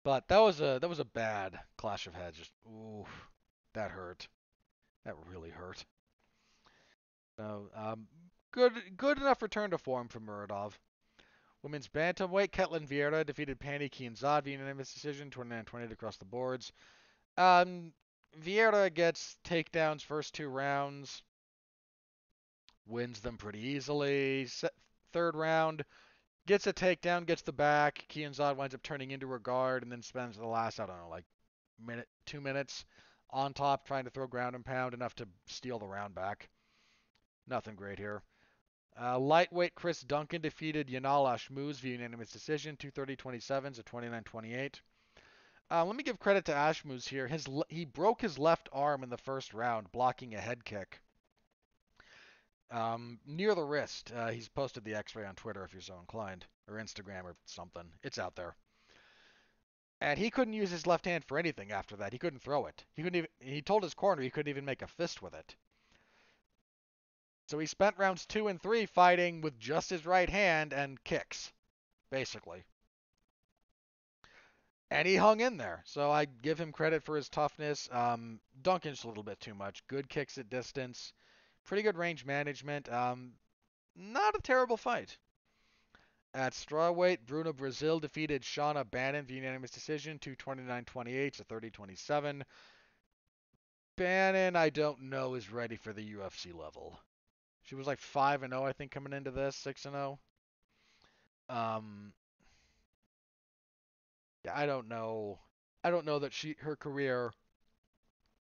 But that was a bad clash of heads. Just ooh, that hurt. That really hurt. So good enough return to form from Muradov. Women's bantamweight, Ketlin Vieira defeated Pani Kianzad via unanimous decision, 29-28 across the boards. Vieira gets takedowns first two rounds, wins them pretty easily. Third round, gets a takedown, gets the back. Kianzad winds up turning into her guard and then spends the last, I don't know, like minute, 2 minutes on top trying to throw ground and pound enough to steal the round back. Nothing great here. Lightweight Chris Duncan defeated Yanal Ashmouz via unanimous decision, 230-27 to 29-28. Let me give credit to Ashmouz here. He broke his left arm in the first round, blocking a head kick near the wrist. He's posted the X-ray on Twitter if you're so inclined, or Instagram or something. It's out there. And he couldn't use his left hand for anything after that. He couldn't throw it. He couldn't even. He told his corner he couldn't even make a fist with it. So he spent rounds 2 and 3 fighting with just his right hand and kicks, basically. And he hung in there. So I give him credit for his toughness. Duncan's a little bit too much. Good kicks at distance. Pretty good range management. Not a terrible fight. At strawweight, Bruno Brazil defeated Shauna Bannon via unanimous decision, 229-28 to 30-27. Bannon, I don't know, is ready for the UFC level. She was like 5-0, I think, coming into this, 6-0. Yeah, I don't know. I don't know that her career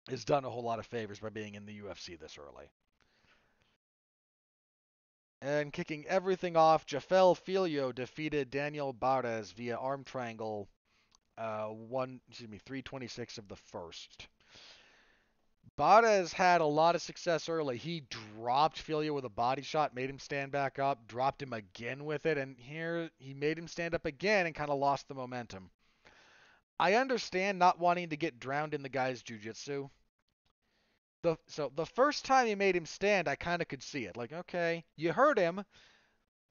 has done a whole lot of favors by being in the UFC this early. And kicking everything off, Jafel Filio defeated Daniel Barres via arm triangle, 326 of the first. Barres had a lot of success early. He dropped Filio with a body shot, made him stand back up, dropped him again with it, and here he made him stand up again and kind of lost the momentum. I understand not wanting to get drowned in the guy's jujitsu. So the first time he made him stand, I kind of could see it. Like, okay, you hurt him,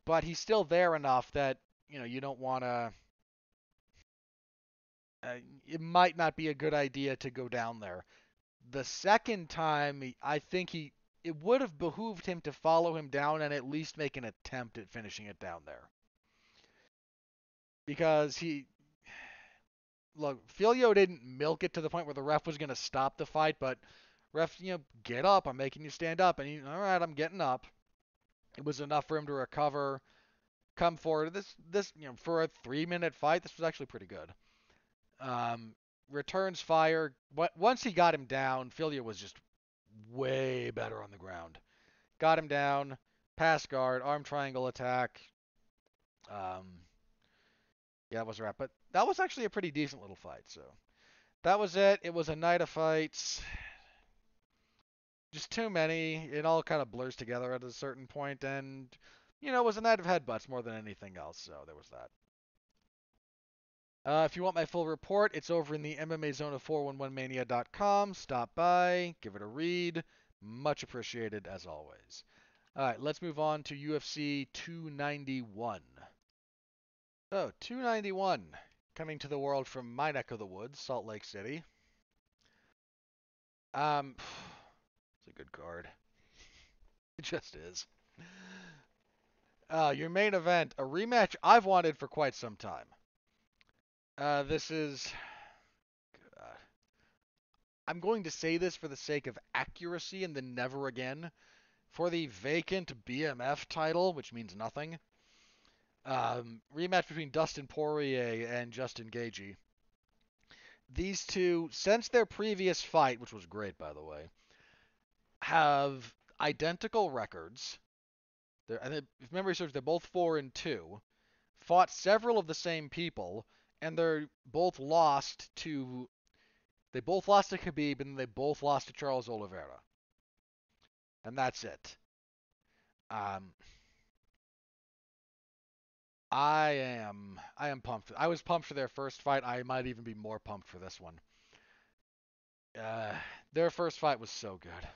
but he's still there enough that you don't want to. It might not be a good idea to go down there. The second time, I think it would have behooved him to follow him down and at least make an attempt at finishing it down there. Because look, Filio didn't milk it to the point where the ref was going to stop the fight, but ref, get up, I'm making you stand up, and all right, I'm getting up. It was enough for him to recover, come forward. This for a 3-minute fight, this was actually pretty good. Returns fire. Once he got him down, Filio was just way better on the ground. Got him down, pass guard, arm triangle attack. Yeah, that was a wrap. But that was actually a pretty decent little fight. So that was it. It was a night of fights. Just too many. It all kind of blurs together at a certain point, and it was a night of headbutts more than anything else. So there was that. If you want my full report, it's over in the MMA Zone of 411mania.com. Stop by, give it a read. Much appreciated as always. All right, let's move on to UFC 291. So, 291, coming to the world from my neck of the woods, Salt Lake City. It's a good card. It just is. Your main event, a rematch I've wanted for quite some time. This is. Uh, I'm going to say this for the sake of accuracy and then never again. For the vacant BMF title, which means nothing. Rematch between Dustin Poirier and Justin Gaethje. These two, since their previous fight, which was great by the way, have identical records. I think, if memory serves, they're both 4-2. Fought several of the same people, and they're both lost to. They both lost to Khabib, and they both lost to Charles Oliveira, and that's it. Um, I am pumped. I was pumped for their first fight. I might even be more pumped for this one. Uh, their first fight was so good.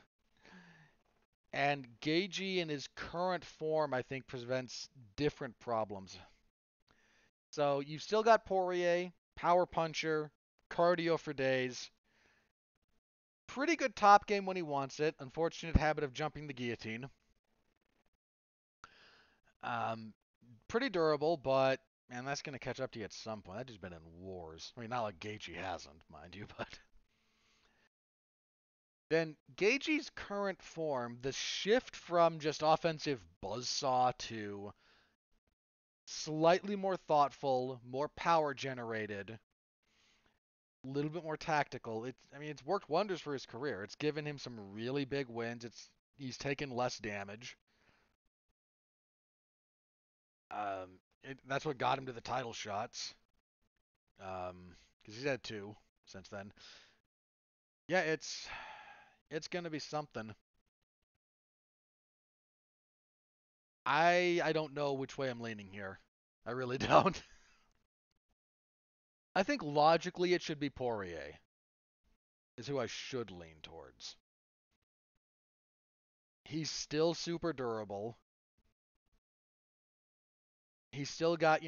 And Gagey in his current form, I think, presents different problems. So you've still got Poirier, power puncher, cardio for days. Pretty good top game when he wants it. Unfortunate habit of jumping the guillotine. Um, Pretty durable, but man, that's going to catch up to you at some point. That just been in wars. I mean, not like Gaethje hasn't, mind you, but then Gaethje's current form, the shift from just offensive buzzsaw to slightly more thoughtful, more power generated, a little bit more tactical. I mean, it's worked wonders for his career. It's given him some really big wins. He's taken less damage. That's what got him to the title shots. Because he's had two since then. Yeah, it's gonna be something. I don't know which way I'm leaning here. I really don't. I think logically it should be Poirier is who I should lean towards. He's still super durable. He's still got,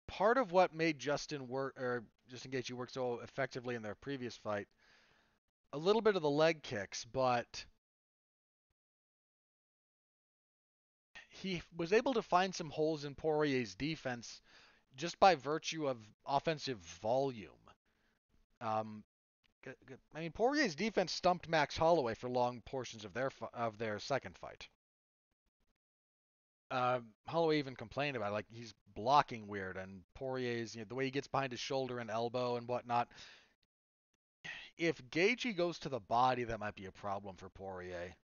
part of what made Justin Gaethje work so effectively in their previous fight, a little bit of the leg kicks, but he was able to find some holes in Poirier's defense just by virtue of offensive volume. Um, I mean, Poirier's defense stumped Max Holloway for long portions of their second fight. Holloway even complained about it, like he's blocking weird, and Poirier's the way he gets behind his shoulder and elbow and whatnot. If Gaethje goes to the body, that might be a problem for Poirier.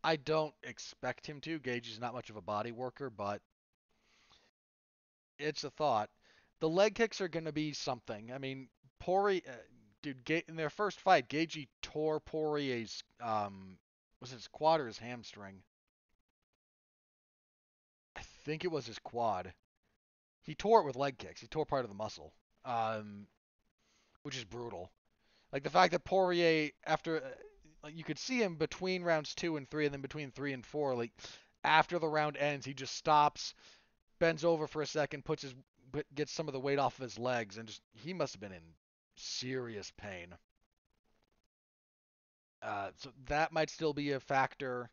I don't expect him to. Gaethje's not much of a body worker, but it's a thought. The leg kicks are going to be something. I mean, dude, in their first fight, Gaethje tore Poirier's was it his quad or his hamstring? I think it was his quad. He tore it with leg kicks. He tore part of the muscle, um, which is brutal. Like the fact that Poirier, after like you could see him between rounds 2 and 3, and then between 3 and 4, like after the round ends, he just stops, bends over for a second, gets some of the weight off of his legs, and just he must have been in serious pain. So that might still be a factor.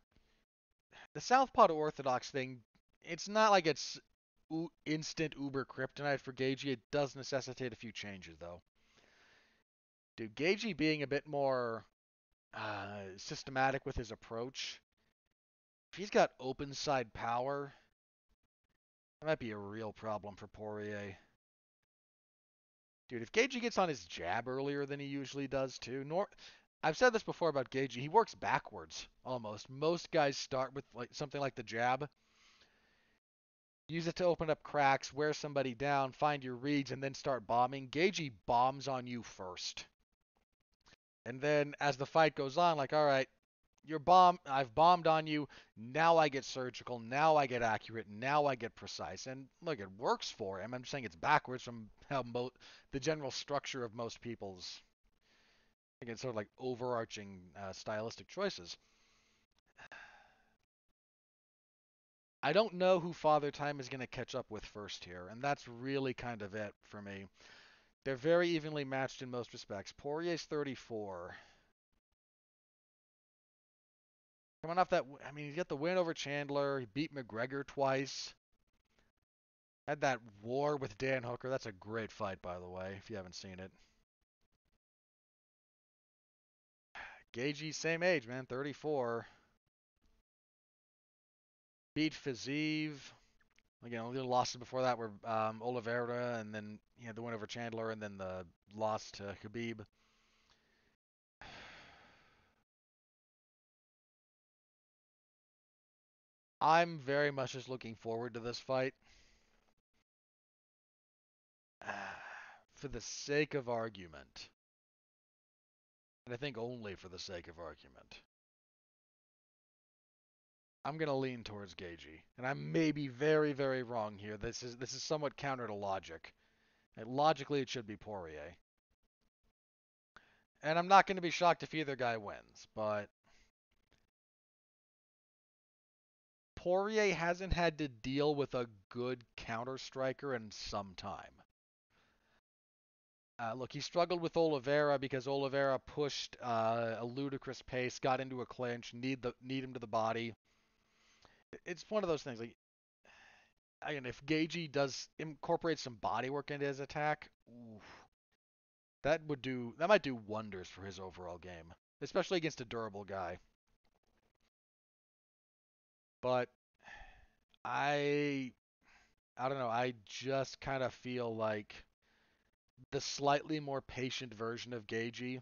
The Southpaw to Orthodox thing, it's not like it's instant uber kryptonite for Gagey. It does necessitate a few changes, though. Dude, Gagey being a bit more systematic with his approach, if he's got open side power, that might be a real problem for Poirier. Dude, if Gagey gets on his jab earlier than he usually does, too, I've said this before about Gagey. He works backwards almost. Most guys start with like something like the jab, use it to open up cracks, wear somebody down, find your reads, and then start bombing. Gagey bombs on you first. And then as the fight goes on, like, all right, I've bombed on you. Now I get surgical. Now I get accurate. Now I get precise. And look, it works for him. I'm saying it's backwards from how the general structure of most people's, again, sort of like overarching stylistic choices. I don't know who Father Time is going to catch up with first here, and that's really kind of it for me. They're very evenly matched in most respects. Poirier's 34. Coming off that, I mean, he's got the win over Chandler. He beat McGregor twice. Had that war with Dan Hooker. That's a great fight, by the way, if you haven't seen it. Gaethje, same age, man, 34. Beat Fiziev. Again, the losses before that were Oliveira, and then he had the win over Chandler, and then the loss to Khabib. I'm very much just looking forward to this fight. For the sake of argument, and I think only for the sake of argument, I'm gonna lean towards Gaethje, and I may be very, very wrong here. This is somewhat counter to logic. Logically, it should be Poirier, and I'm not gonna be shocked if either guy wins. But Poirier hasn't had to deal with a good counter striker in some time. Look, he struggled with Oliveira because Oliveira pushed a ludicrous pace, got into a clinch, need him to the body. It's one of those things. Like, again, if Gaethje does incorporate some body work into his attack, oof, that might do wonders for his overall game, especially against a durable guy. But I I don't know. I just kind of feel like the slightly more patient version of Gaethje.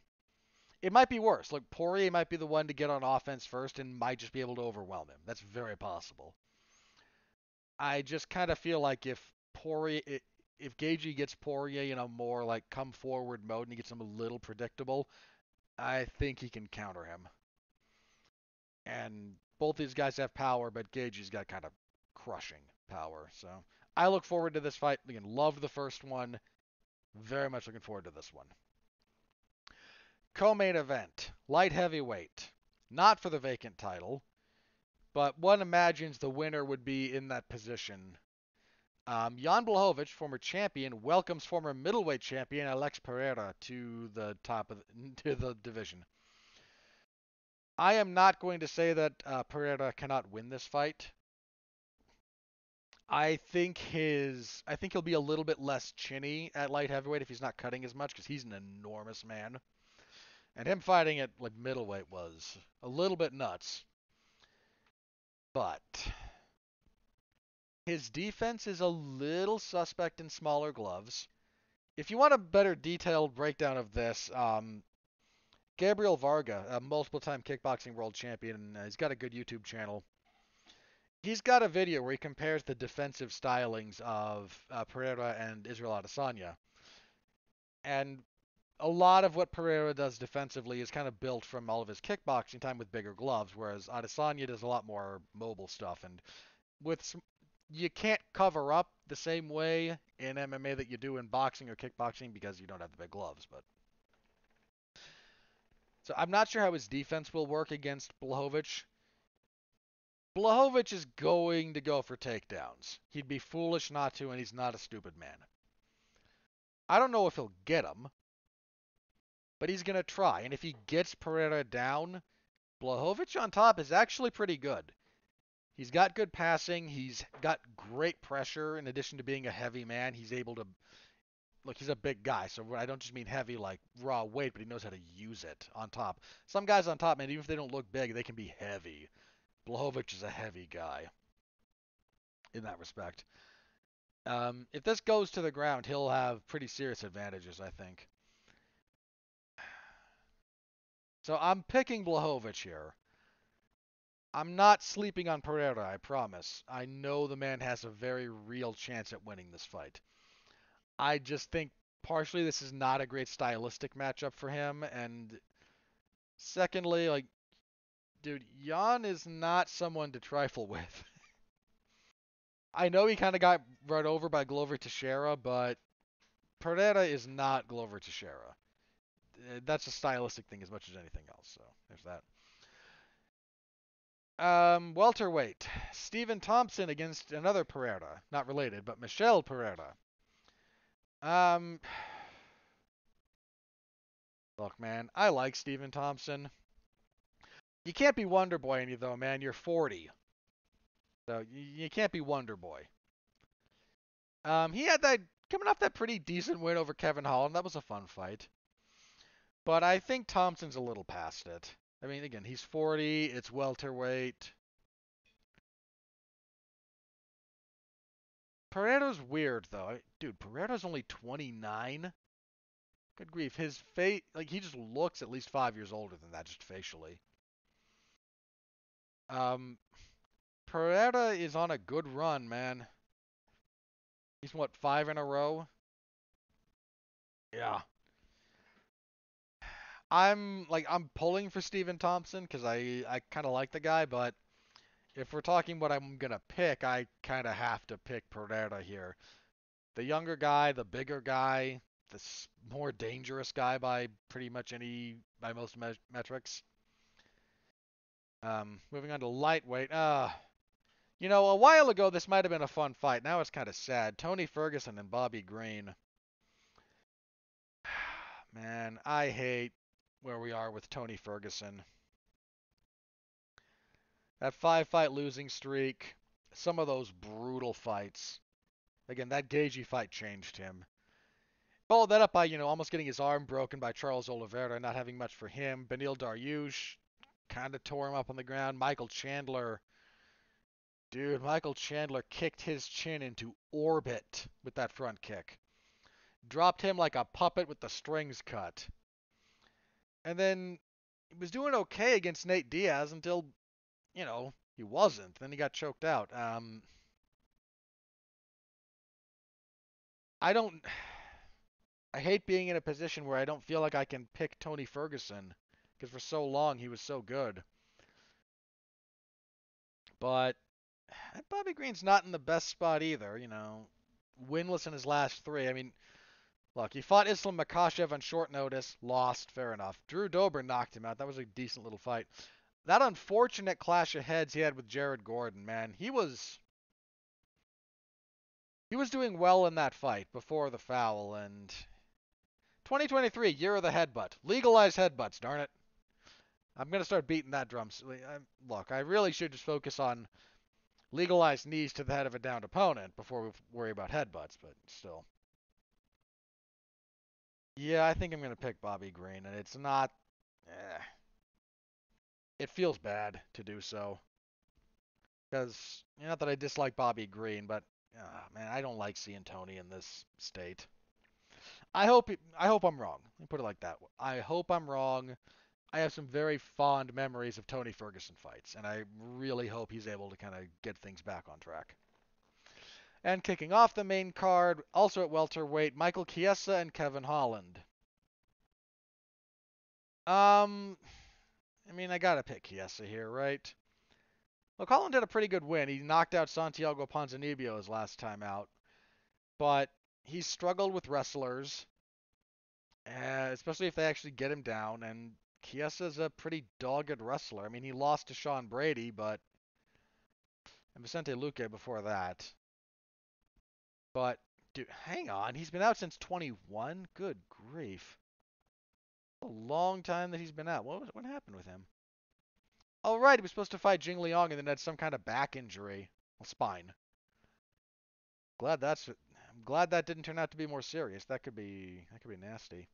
It might be worse. Like Poirier might be the one to get on offense first and might just be able to overwhelm him. That's very possible. I just kind of feel like if Gaethje gets Poirier in a more like come forward mode and he gets him a little predictable, I think he can counter him. And both these guys have power, but Gaethje's got kind of crushing power. So I look forward to this fight. Again, loved the first one. Very much looking forward to this one. Co-main event, light heavyweight. Not for the vacant title, but one imagines the winner would be in that position. Jan Blachowicz, former champion, welcomes former middleweight champion Alex Pereira to the top of to the division. I am not going to say that Pereira cannot win this fight. I think he'll be a little bit less chinny at light heavyweight if he's not cutting as much because he's an enormous man. And him fighting at like middleweight was a little bit nuts. But his defense is a little suspect in smaller gloves. If you want a better detailed breakdown of this, Gabriel Varga, a multiple-time kickboxing world champion, he's got a good YouTube channel. He's got a video where he compares the defensive stylings of Pereira and Israel Adesanya. And a lot of what Pereira does defensively is kind of built from all of his kickboxing time with bigger gloves, whereas Adesanya does a lot more mobile stuff. And with some, you can't cover up the same way in MMA that you do in boxing or kickboxing because you don't have the big gloves. But so I'm not sure how his defense will work against Blachowicz. Blachowicz is going to go for takedowns. He'd be foolish not to, and he's not a stupid man. I don't know if he'll get him, but he's going to try. And if he gets Pereira down, Blachowicz on top is actually pretty good. He's got good passing. He's got great pressure. In addition to being a heavy man, he's able to look. He's a big guy, so I don't just mean heavy like raw weight, but he knows how to use it on top. Some guys on top, man, even if they don't look big, they can be heavy. Blachowicz is a heavy guy in that respect. If this goes to the ground, he'll have pretty serious advantages, I think. So I'm picking Blachowicz here. I'm not sleeping on Pereira, I promise. I know the man has a very real chance at winning this fight. I just think partially this is not a great stylistic matchup for him, and secondly, like, dude, Jan is not someone to trifle with. I know he kind of got run over by Glover Teixeira, but Pereira is not Glover Teixeira. That's a stylistic thing as much as anything else. So there's that. Welterweight. Stephen Thompson against another Pereira. Not related, but Michel Pereira. Um, Look, man, I like Stephen Thompson. You can't be Wonder Boy any though, man. You're 40, so you can't be Wonder Boy. He had that coming off that pretty decent win over Kevin Holland. That was a fun fight. But I think Thompson's a little past it. I mean, again, he's 40. It's welterweight. Pereira's weird though. Dude, Pereira's only 29. Good grief. His face, like, he just looks at least 5 years older than that, just facially. Um, Pereira is on a good run, man. He's what, 5 in a row? Yeah. I'm pulling for Stephen Thompson because I kind of like the guy, but if we're talking what I'm gonna pick, I kind of have to pick Pereira here. The younger guy, the bigger guy, the more dangerous guy by pretty much by most metrics. Moving on to lightweight. A while ago this might have been a fun fight. Now it's kind of sad. Tony Ferguson and Bobby Green. Man, I hate where we are with Tony Ferguson. That 5-fight losing streak, some of those brutal fights. Again, that Gagey fight changed him. Followed that up by, almost getting his arm broken by Charles Oliveira, not having much for him. Beneil Dariush kind of tore him up on the ground. Michael Chandler. Dude, Michael Chandler kicked his chin into orbit with that front kick. Dropped him like a puppet with the strings cut. And then he was doing okay against Nate Diaz until, he wasn't. Then he got choked out. I don't. I hate being in a position where I don't feel like I can pick Tony Ferguson because for so long he was so good. But Bobby Green's not in the best spot either, winless in his last three. I mean, look, he fought Islam Makhachev on short notice, lost, fair enough. Drew Dober knocked him out. That was a decent little fight. That unfortunate clash of heads he had with Jared Gordon, man, he was doing well in that fight before the foul, and 2023, year of the headbutt. Legalize headbutts, darn it. I'm going to start beating that drum. Look, I really should just focus on legalized knees to the head of a downed opponent before we worry about headbutts, but still. Yeah, I think I'm going to pick Bobby Green, and it's not. Eh, it feels bad to do so. Because, not that I dislike Bobby Green, but, man, I don't like seeing Tony in this state. I hope I'm wrong. Let me put it like that. I hope I'm wrong. I have some very fond memories of Tony Ferguson fights, and I really hope he's able to kind of get things back on track. And kicking off the main card, also at welterweight, Michael Chiesa and Kevin Holland. I mean, I gotta pick Chiesa here, right? Look, Holland had a pretty good win. He knocked out Santiago Ponzinibbio his last time out, but he's struggled with wrestlers, especially if they actually get him down, and Chiesa's a pretty dogged wrestler. I mean, he lost to Sean Brady, and Vicente Luque before that. But, dude, hang on. He's been out since 21? Good grief. A long time that he's been out. What happened with him? Oh, right. He was supposed to fight Jing Liang and then had some kind of back injury. Well, spine. I'm glad that didn't turn out to be more serious. That could be nasty.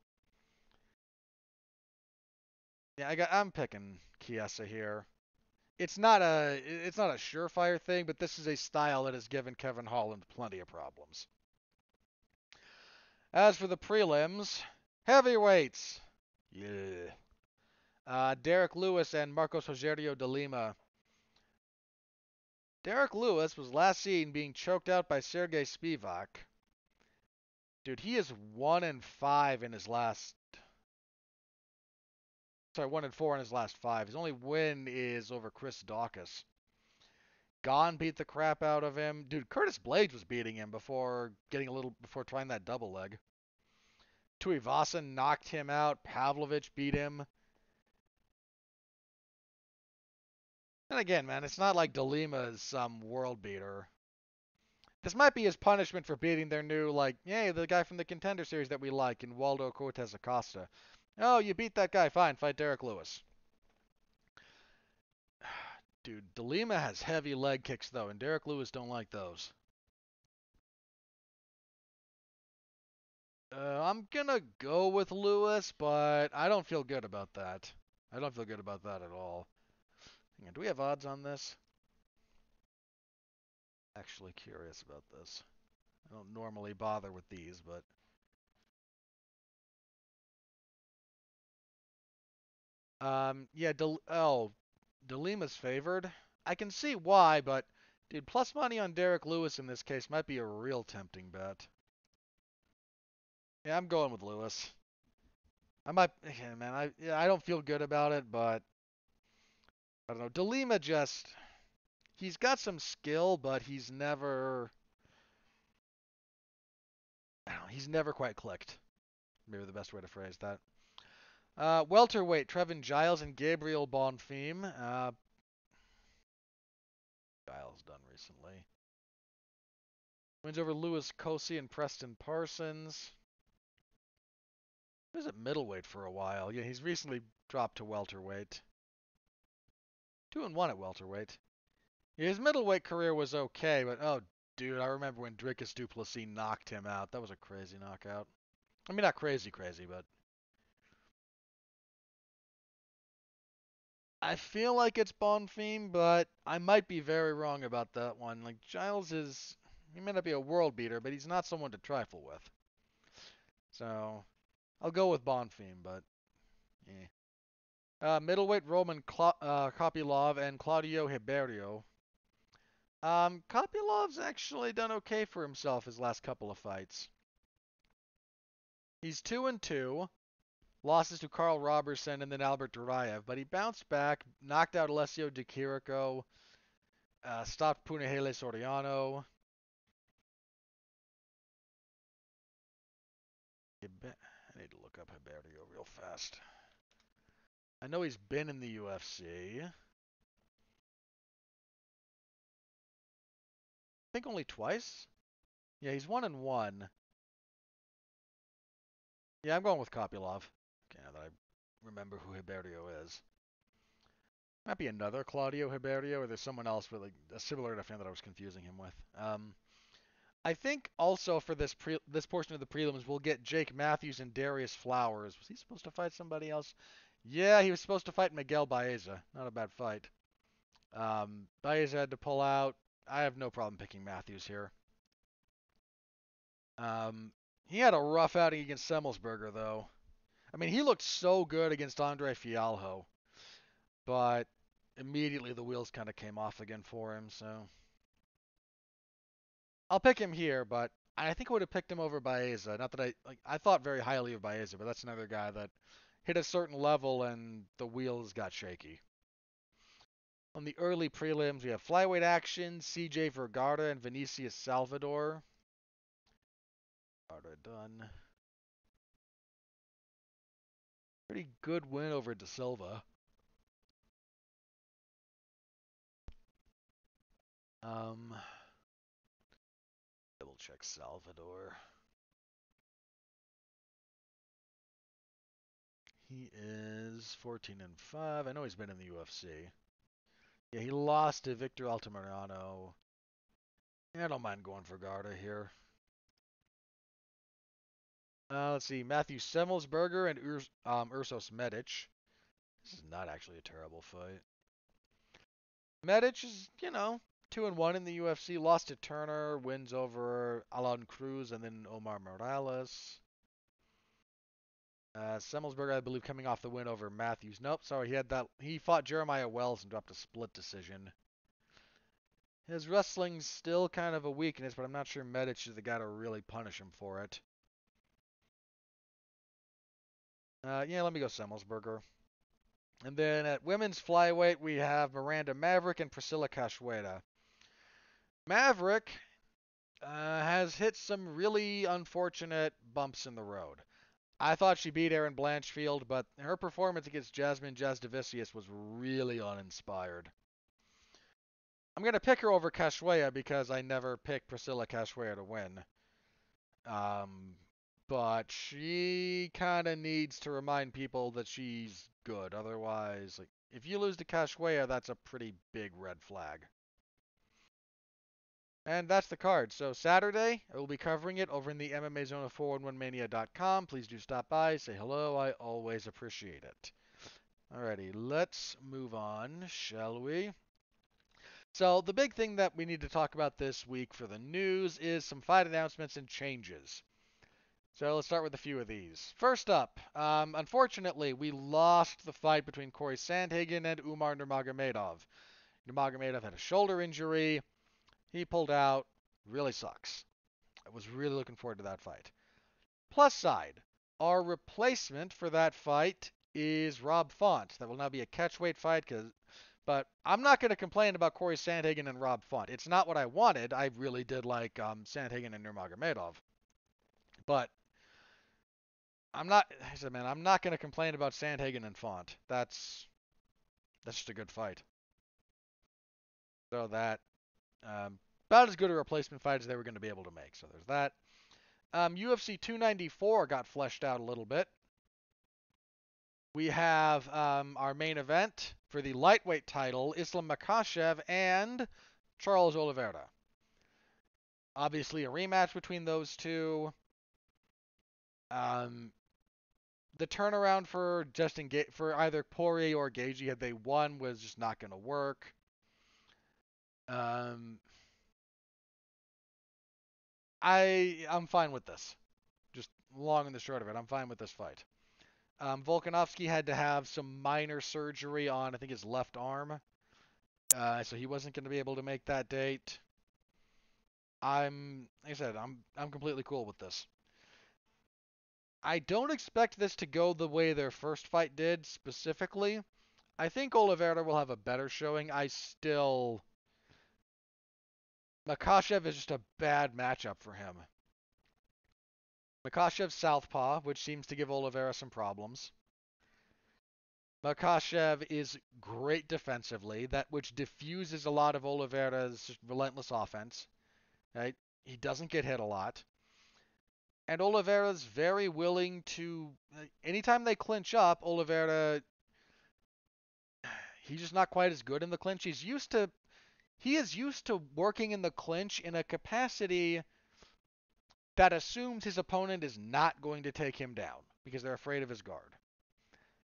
Yeah, I'm picking Chiesa here. It's not a surefire thing, but this is a style that has given Kevin Holland plenty of problems. As for the prelims, heavyweights. Yeah. Derek Lewis and Marcos Rogerio de Lima. Derek Lewis was last seen being choked out by Sergey Spivak. Dude, he is 1-5 in his last. Sorry, 1-4 in his last five. His only win is over Chris Daukaus. Gon beat the crap out of him. Dude, Curtis Blades was beating him before trying that double leg. Tuivasa knocked him out. Pavlovich beat him. And again, man, it's not like DeLima is some world beater. This might be his punishment for beating their new, the guy from the Contender Series that we like, in Waldo Cortez Acosta. Oh, you beat that guy. Fine, fight Derek Lewis. Dude, DeLima has heavy leg kicks though, and Derek Lewis don't like those. I'm gonna go with Lewis, but I don't feel good about that. I don't feel good about that at all. Hang on, do we have odds on this? Actually curious about this. I don't normally bother with these, but yeah, DeLima's favored. I can see why, but dude, plus money on Derek Lewis in this case might be a real tempting bet. Yeah, I'm going with Lewis. I might, yeah, man, I don't feel good about it, but I don't know. DeLima just he's got some skill, but I don't know, he's never quite clicked. Maybe the best way to phrase that. Welterweight, Trevin Giles and Gabriel Bonfim. Giles done recently. Wins over Louis Cosi and Preston Parsons. He was at middleweight for a while. Yeah, he's recently dropped to welterweight. 2-1 at welterweight. Yeah, his middleweight career was okay, but oh, dude, I remember when Dricus du Plessis knocked him out. That was a crazy knockout. I mean, not crazy, but I feel like it's Bonfim, but I might be very wrong about that one. Like Giles is, he may not be a world beater, but he's not someone to trifle with. So I'll go with Bonfim, but yeah. Middleweight Roman Kopylov and Claudio Ribeiro. Kopylov's actually done okay for himself his last couple of fights. He's 2-2, losses to Carl Robertson and then Albert Duraev, but he bounced back, knocked out Alessio Di Chirico, stopped Punahele Soriano. I need to look up Ribeiro real fast. I know he's been in the UFC. I think only twice. Yeah, he's 1-1. Yeah, I'm going with Kopylov. Okay, now that I remember who Ribeiro is. Might be another Claudio Ribeiro, or there's someone else with like a similar enough name that I was confusing him with. I think also for this portion of the prelims, we'll get Jake Matthews and Darius Flowers. Was he supposed to fight somebody else? Yeah, he was supposed to fight Miguel Baeza. Not a bad fight. Baeza had to pull out. I have no problem picking Matthews here. He had a rough outing against Semmelsberger, though. I mean, he looked so good against Andre Fialho, but immediately the wheels kind of came off again for him, so I'll pick him here, but I think I would have picked him over Baeza. Not that I thought very highly of Baeza, but that's another guy that hit a certain level and the wheels got shaky. On the early prelims, we have flyweight action, CJ Vergara and Vinicius Salvador. Vergara done. Pretty good win over De Silva. Double check Salvador. He is 14-5. I know he's been in the UFC. Yeah, he lost to Victor Altamirano. Yeah, I don't mind going for Garda here. Let's see, Matthew Semmelsberger and Ursos Medic. This is not actually a terrible fight. Medic is, 2-1 in the UFC. Lost to Turner, wins over Alan Cruz and then Omar Morales. Semmelsberger, I believe, coming off the win over Matthews. Nope, sorry, he fought Jeremiah Wells and dropped a split decision. His wrestling's still kind of a weakness, but I'm not sure Medic is the guy to really punish him for it. Yeah, let me go Semmelsberger. And then at women's flyweight, we have Miranda Maverick and Priscilla Cachoeira. Maverick has hit some really unfortunate bumps in the road. I thought she beat Erin Blanchfield, but her performance against Jasmine Jasdavicius was really uninspired. I'm going to pick her over Cachoeira because I never picked Priscilla Cachoeira to win. but she kind of needs to remind people that she's good. Otherwise, like, if you lose to Cachoeira, that's a pretty big red flag. And that's the card. So Saturday, I will be covering it over in the MMA Zone of 411mania.com. Please do stop by, say hello. I always appreciate it. Alrighty, let's move on, shall we? So the big thing that we need to talk about this week for the news is some fight announcements and changes. So let's start with a few of these. First up, unfortunately, we lost the fight between Corey Sandhagen and Umar Nurmagomedov. Nurmagomedov had a shoulder injury. He pulled out. Really sucks. I was really looking forward to that fight. Plus side, our replacement for that fight is Rob Font. That will now be a catchweight fight, but I'm not going to complain about Corey Sandhagen and Rob Font. It's not what I wanted. I really did like Sandhagen and Nurmagomedov. But I said, man, I'm not going to complain about Sandhagen and Font. That's just a good fight. So that, about as good a replacement fight as they were going to be able to make. So there's that. UFC 294 got fleshed out a little bit. We have our main event for the lightweight title, Islam Makhachev and Charles Oliveira. Obviously, a rematch between those two. The turnaround for for either Poirier or Gaethje had they won was just not going to work. I'm fine with this. Just long and the short of it, I'm fine with this fight. Volkanovski had to have some minor surgery on, I think, his left arm, so he wasn't going to be able to make that date. Like I said, I'm completely cool with this. I don't expect this to go the way their first fight did specifically. I think Oliveira will have a better showing. Makhachev is just a bad matchup for him. Makhachev's southpaw, which seems to give Oliveira some problems. Makhachev is great defensively, that which diffuses a lot of Oliveira's relentless offense. Right? He doesn't get hit a lot. And Oliveira's very willing to. Anytime they clinch up, Oliveira, he's just not quite as good in the clinch. He is used to working in the clinch in a capacity that assumes his opponent is not going to take him down because they're afraid of his guard.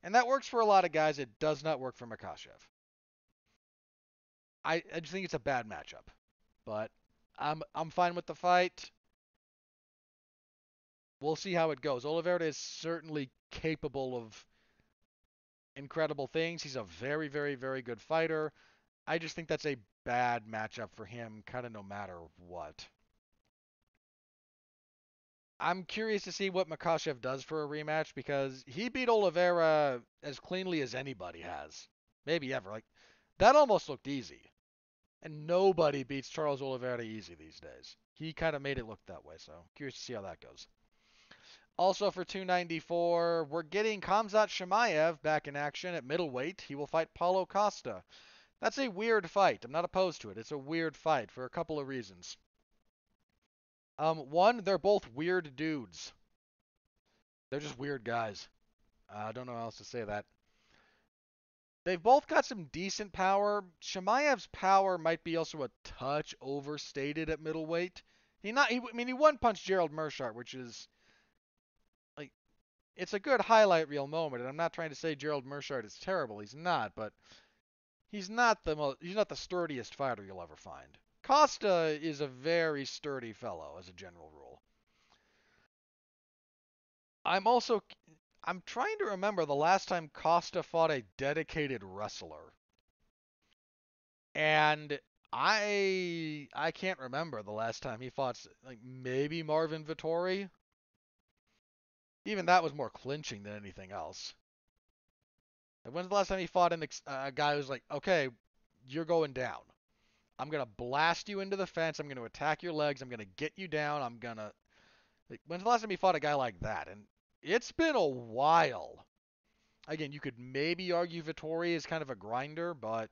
And that works for a lot of guys. It does not work for Makhachev. I just think it's a bad matchup. But I'm fine with the fight. We'll see how it goes. Oliveira is certainly capable of incredible things. He's a very, very, very good fighter. I just think that's a bad matchup for him, kind of no matter what. I'm curious to see what Makhachev does for a rematch because he beat Oliveira as cleanly as anybody has. Maybe ever. Like, that almost looked easy. And nobody beats Charles Oliveira easy these days. He kind of made it look that way, so curious to see how that goes. Also for 294, we're getting Khamzat Chimaev back in action at middleweight. He will fight Paulo Costa. That's a weird fight. I'm not opposed to it. It's a weird fight for a couple of reasons. One, they're both weird dudes. They're just weird guys. I don't know how else to say that. They've both got some decent power. Chimaev's power might be also a touch overstated at middleweight. I mean, he one punched Gerald Meerschaert, which is like it's a good highlight reel moment. And I'm not trying to say Gerald Meerschaert is terrible. He's not, but he's not the sturdiest fighter you'll ever find. Costa is a very sturdy fellow as a general rule. I'm also I'm trying to remember the last time Costa fought a dedicated wrestler. And I can't remember the last time he fought, like, maybe Marvin Vettori. Even that was more clinching than anything else. When's the last time he fought a guy who's like, okay, you're going down. I'm gonna blast you into the fence. I'm gonna attack your legs. I'm gonna get you down. When's the last time he fought a guy like that? And it's been a while. Again, you could maybe argue Vettori is kind of a grinder, but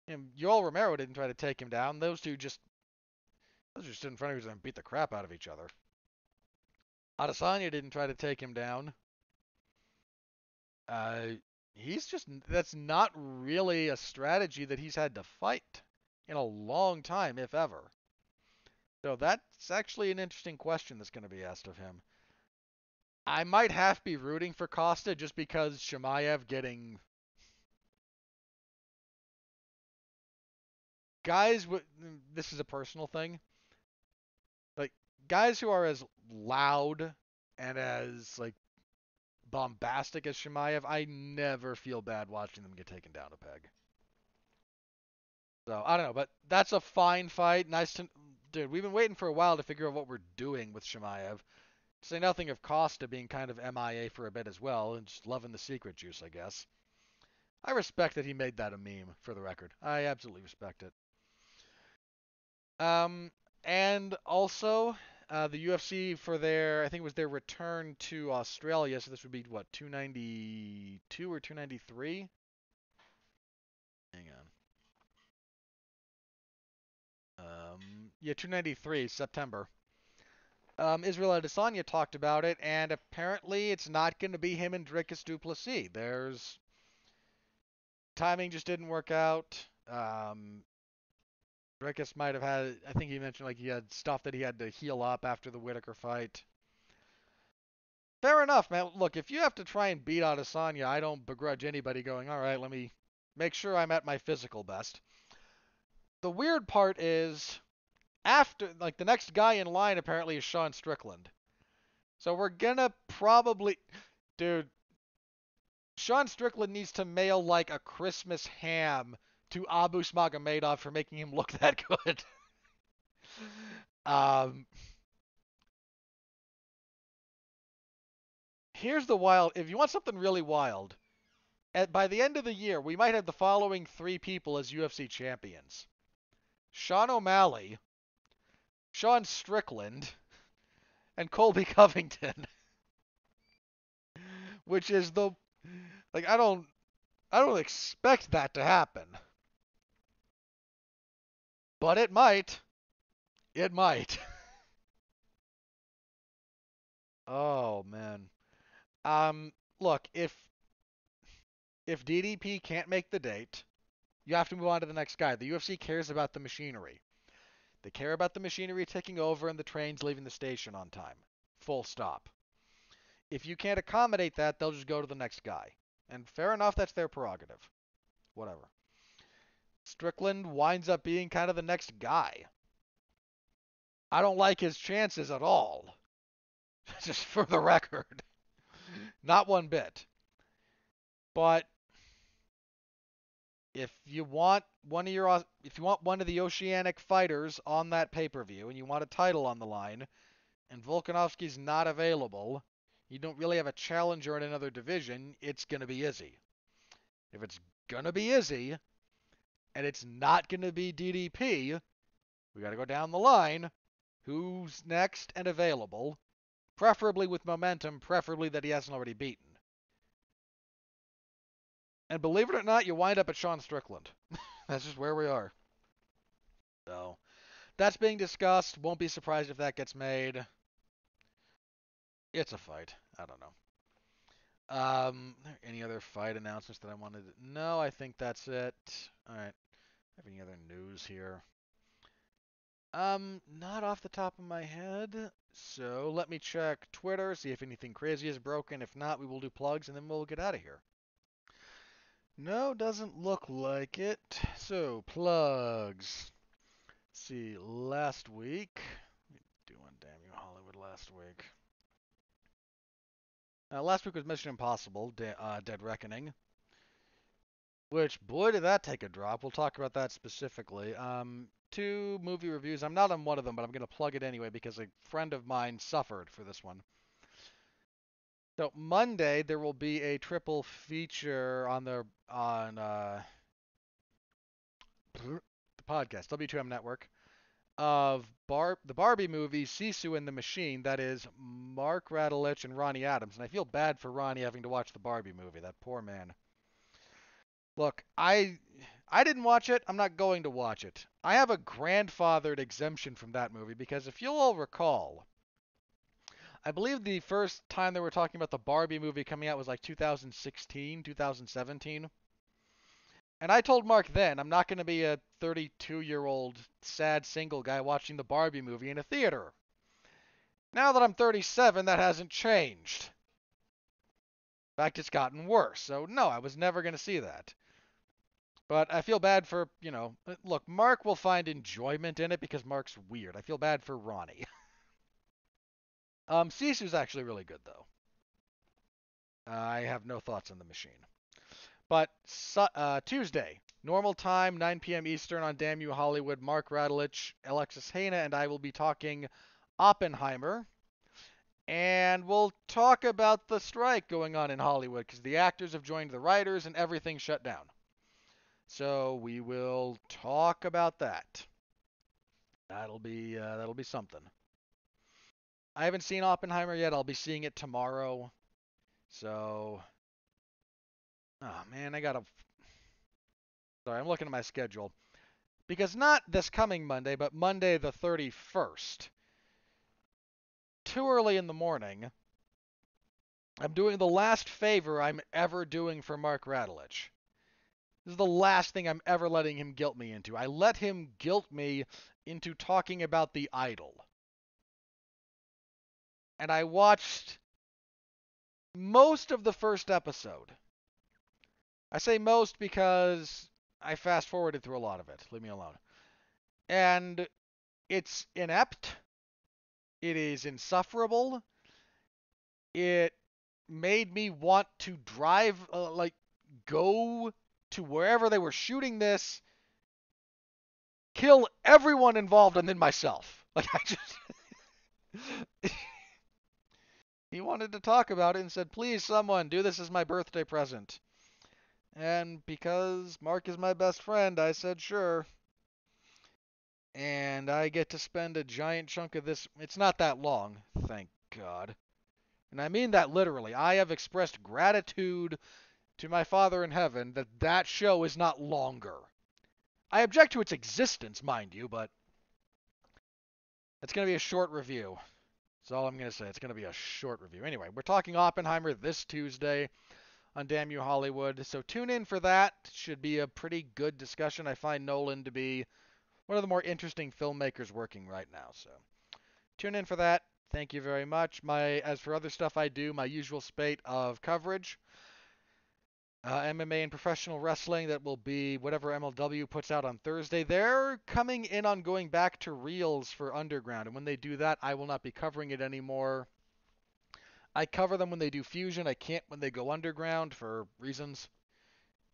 Yoel Romero didn't try to take him down. Those two just stood in front of each other and beat the crap out of each other. Adesanya didn't try to take him down. Uh, that's not really a strategy that he's had to fight in a long time, if ever. So that's actually an interesting question that's going to be asked of him. I might have to be rooting for Costa just because Chimaev getting guys with this is a personal thing. Like guys who are as loud and as like bombastic as Chimaev, I never feel bad watching them get taken down a peg. So I don't know, but that's a fine fight. Nice to, dude. We've been waiting for a while to figure out what we're doing with Chimaev. To say nothing of Costa being kind of MIA for a bit as well, and just loving the secret juice, I guess. I respect that he made that a meme, for the record. I absolutely respect it. Um, and also, the UFC for their, I think it was their return to Australia, so this would be, what, 292 or 293? Hang on. Yeah, 293, September. Israel Adesanya talked about it, and apparently it's not going to be him and Dricus du Plessis. There's timing just didn't work out. Dricus might have had, I think he mentioned like he had stuff that he had to heal up after the Whitaker fight. Fair enough, man. Look, if you have to try and beat Adesanya, I don't begrudge anybody going, all right, let me make sure I'm at my physical best. The weird part is, after, like, the next guy in line apparently is Sean Strickland. So we're gonna probably, dude, Sean Strickland needs to mail like a Christmas ham to Abu Smagomedov for making him look that good. um, Here's the wild. If you want something really wild, by the end of the year, we might have the following three people as UFC champions: Sean O'Malley, Sean Strickland, and Colby Covington. Which is the like I don't expect that to happen, but it might. It might. Oh man. Look, if DDP can't make the date, you have to move on to the next guy. The UFC cares about the machinery. They care about the machinery taking over and the trains leaving the station on time. Full stop. If you can't accommodate that, they'll just go to the next guy. And fair enough, that's their prerogative. Whatever. Strickland winds up being kind of the next guy. I don't like his chances at all. Just for the record. Not one bit. But if you want one of the Oceanic fighters on that pay-per-view and you want a title on the line and Volkanovski's not available, you don't really have a challenger in another division, it's going to be Izzy. If it's going to be Izzy and it's not going to be DDP, we got to go down the line. Who's next and available? Preferably with momentum, preferably that he hasn't already beaten. And believe it or not, you wind up at Sean Strickland. That's just where we are. So, that's being discussed. Won't be surprised if that gets made. It's a fight. I don't know. Any other fight announcements that I wanted to... No, I think that's it. All right. Have any other news here? Not off the top of my head. So let me check Twitter, see if anything crazy is broken. If not, we will do plugs and then we'll get out of here. No, doesn't look like it. So, plugs. Let's see, last week. Doing Damn You Hollywood last week. Last week was Mission Impossible, Dead Reckoning. Which, boy, did that take a drop. We'll talk about that specifically. Two movie reviews. I'm not on one of them, but I'm going to plug it anyway because a friend of mine suffered for this one. So Monday there will be a triple feature on the podcast W2M Network of the Barbie movie Sisu and the Machine. That is Mark Radulich and Ronnie Adams, and I feel bad for Ronnie having to watch the Barbie movie. That poor man. Look, I didn't watch it. I'm not going to watch it. I have a grandfathered exemption from that movie because if you'll all recall, I believe the first time they were talking about the Barbie movie coming out was like 2016, 2017. And I told Mark then, I'm not going to be a 32-year-old sad single guy watching the Barbie movie in a theater. Now that I'm 37, that hasn't changed. In fact, it's gotten worse. So no, I was never going to see that. But I feel bad for, look, Mark will find enjoyment in it because Mark's weird. I feel bad for Ronnie. Sisu's actually really good, though. I have no thoughts on the machine. But Tuesday, normal time, 9 p.m. Eastern on Damn You Hollywood. Mark Radulich, Alexis Hejna, and I will be talking Oppenheimer. And we'll talk about the strike going on in Hollywood because the actors have joined the writers and everything's shut down. So we will talk about that. That'll be something. I haven't seen Oppenheimer yet. I'll be seeing it tomorrow. So, oh man, Sorry, I'm looking at my schedule because not this coming Monday, but Monday the 31st. Too early in the morning. I'm doing the last favor I'm ever doing for Mark Radulich. This is the last thing I'm ever letting him guilt me into. I let him guilt me into talking about The Idol. And I watched most of the first episode. I say most because I fast forwarded through a lot of it. Leave me alone. And it's inept. It is insufferable. It made me want to drive, go to wherever they were shooting this, kill everyone involved, and then myself. Like, I just. He wanted to talk about it and said, please, someone, do this as my birthday present. And because Mark is my best friend, I said, sure. And I get to spend a giant chunk of this. It's not that long, thank God. And I mean that literally. I have expressed gratitude to my Father in heaven that that show is not longer. I object to its existence, mind you, but it's going to be a short review. That's all I'm going to say. It's going to be a short review. Anyway, we're talking Oppenheimer this Tuesday on Damn You Hollywood. So tune in for that. Should be a pretty good discussion. I find Nolan to be one of the more interesting filmmakers working right now. So tune in for that. Thank you very much. As for other stuff I do, my usual spate of coverage. MMA and professional wrestling, that will be whatever MLW puts out on Thursday. They're coming in on going back to reels for Underground, and when they do that, I will not be covering it anymore. I cover them when they do Fusion. I can't when they go Underground for reasons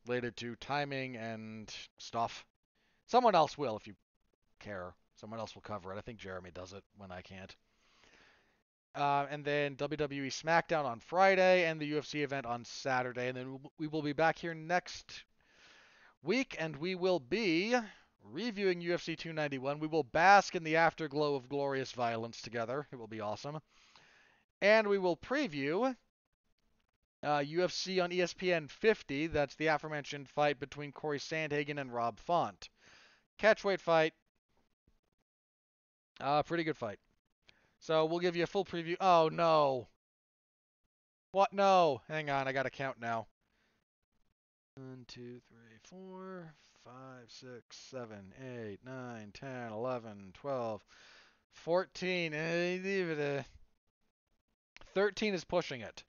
related to timing and stuff. Someone else will if you care. Someone else will cover it. I think Jeremy does it when I can't. And then WWE SmackDown on Friday and the UFC event on Saturday. And then we will be back here next week and we will be reviewing UFC 291. We will bask in the afterglow of glorious violence together. It will be awesome. And we will preview UFC on ESPN 50. That's the aforementioned fight between Corey Sandhagen and Rob Font. Catchweight fight. Pretty good fight. So we'll give you a full preview. Oh, no. What? No. Hang on. I got to count now. 1, 2, 3, 4, 5, 6, 7, 8, 9, 10, 11, 12, 14. 13 is pushing it.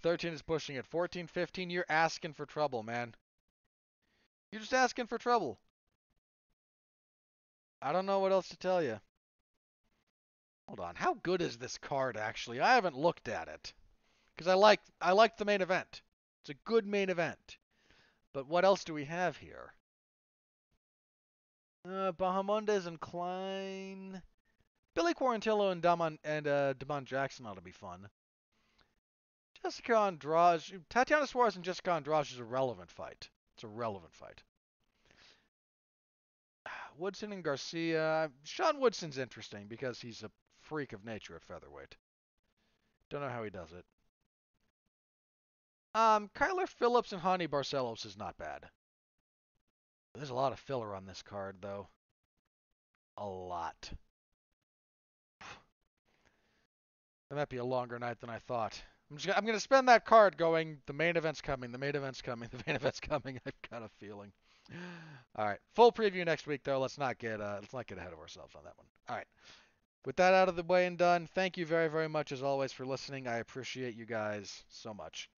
13 is pushing it. 14, 15, you're asking for trouble, man. You're just asking for trouble. I don't know what else to tell you. Hold on. How good is this card, actually? I haven't looked at it. Because I like the main event. It's a good main event. But what else do we have here? Bahamondes and Klein. Billy Quarantillo and Damon Jackson ought to be fun. Jessica Andrade. Tatiana Suarez and Jessica Andrade is a relevant fight. It's a relevant fight. Woodson and Garcia. Sean Woodson's interesting because he's a freak of nature at featherweight. Don't know how he does it. Kyler Phillips and Hani Barcelos is not bad. There's a lot of filler on this card, though. A lot. That might be a longer night than I thought. I'm gonna spend that card going. The main event's coming. The main event's coming. The main event's coming. I've got a feeling. All right, full preview next week though. Let's not get ahead of ourselves on that one. All right. With that out of the way and done, thank you very, very much as always for listening. I appreciate you guys so much.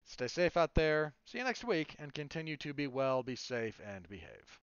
Stay safe out there. See you next week, and continue to be well, be safe, and behave.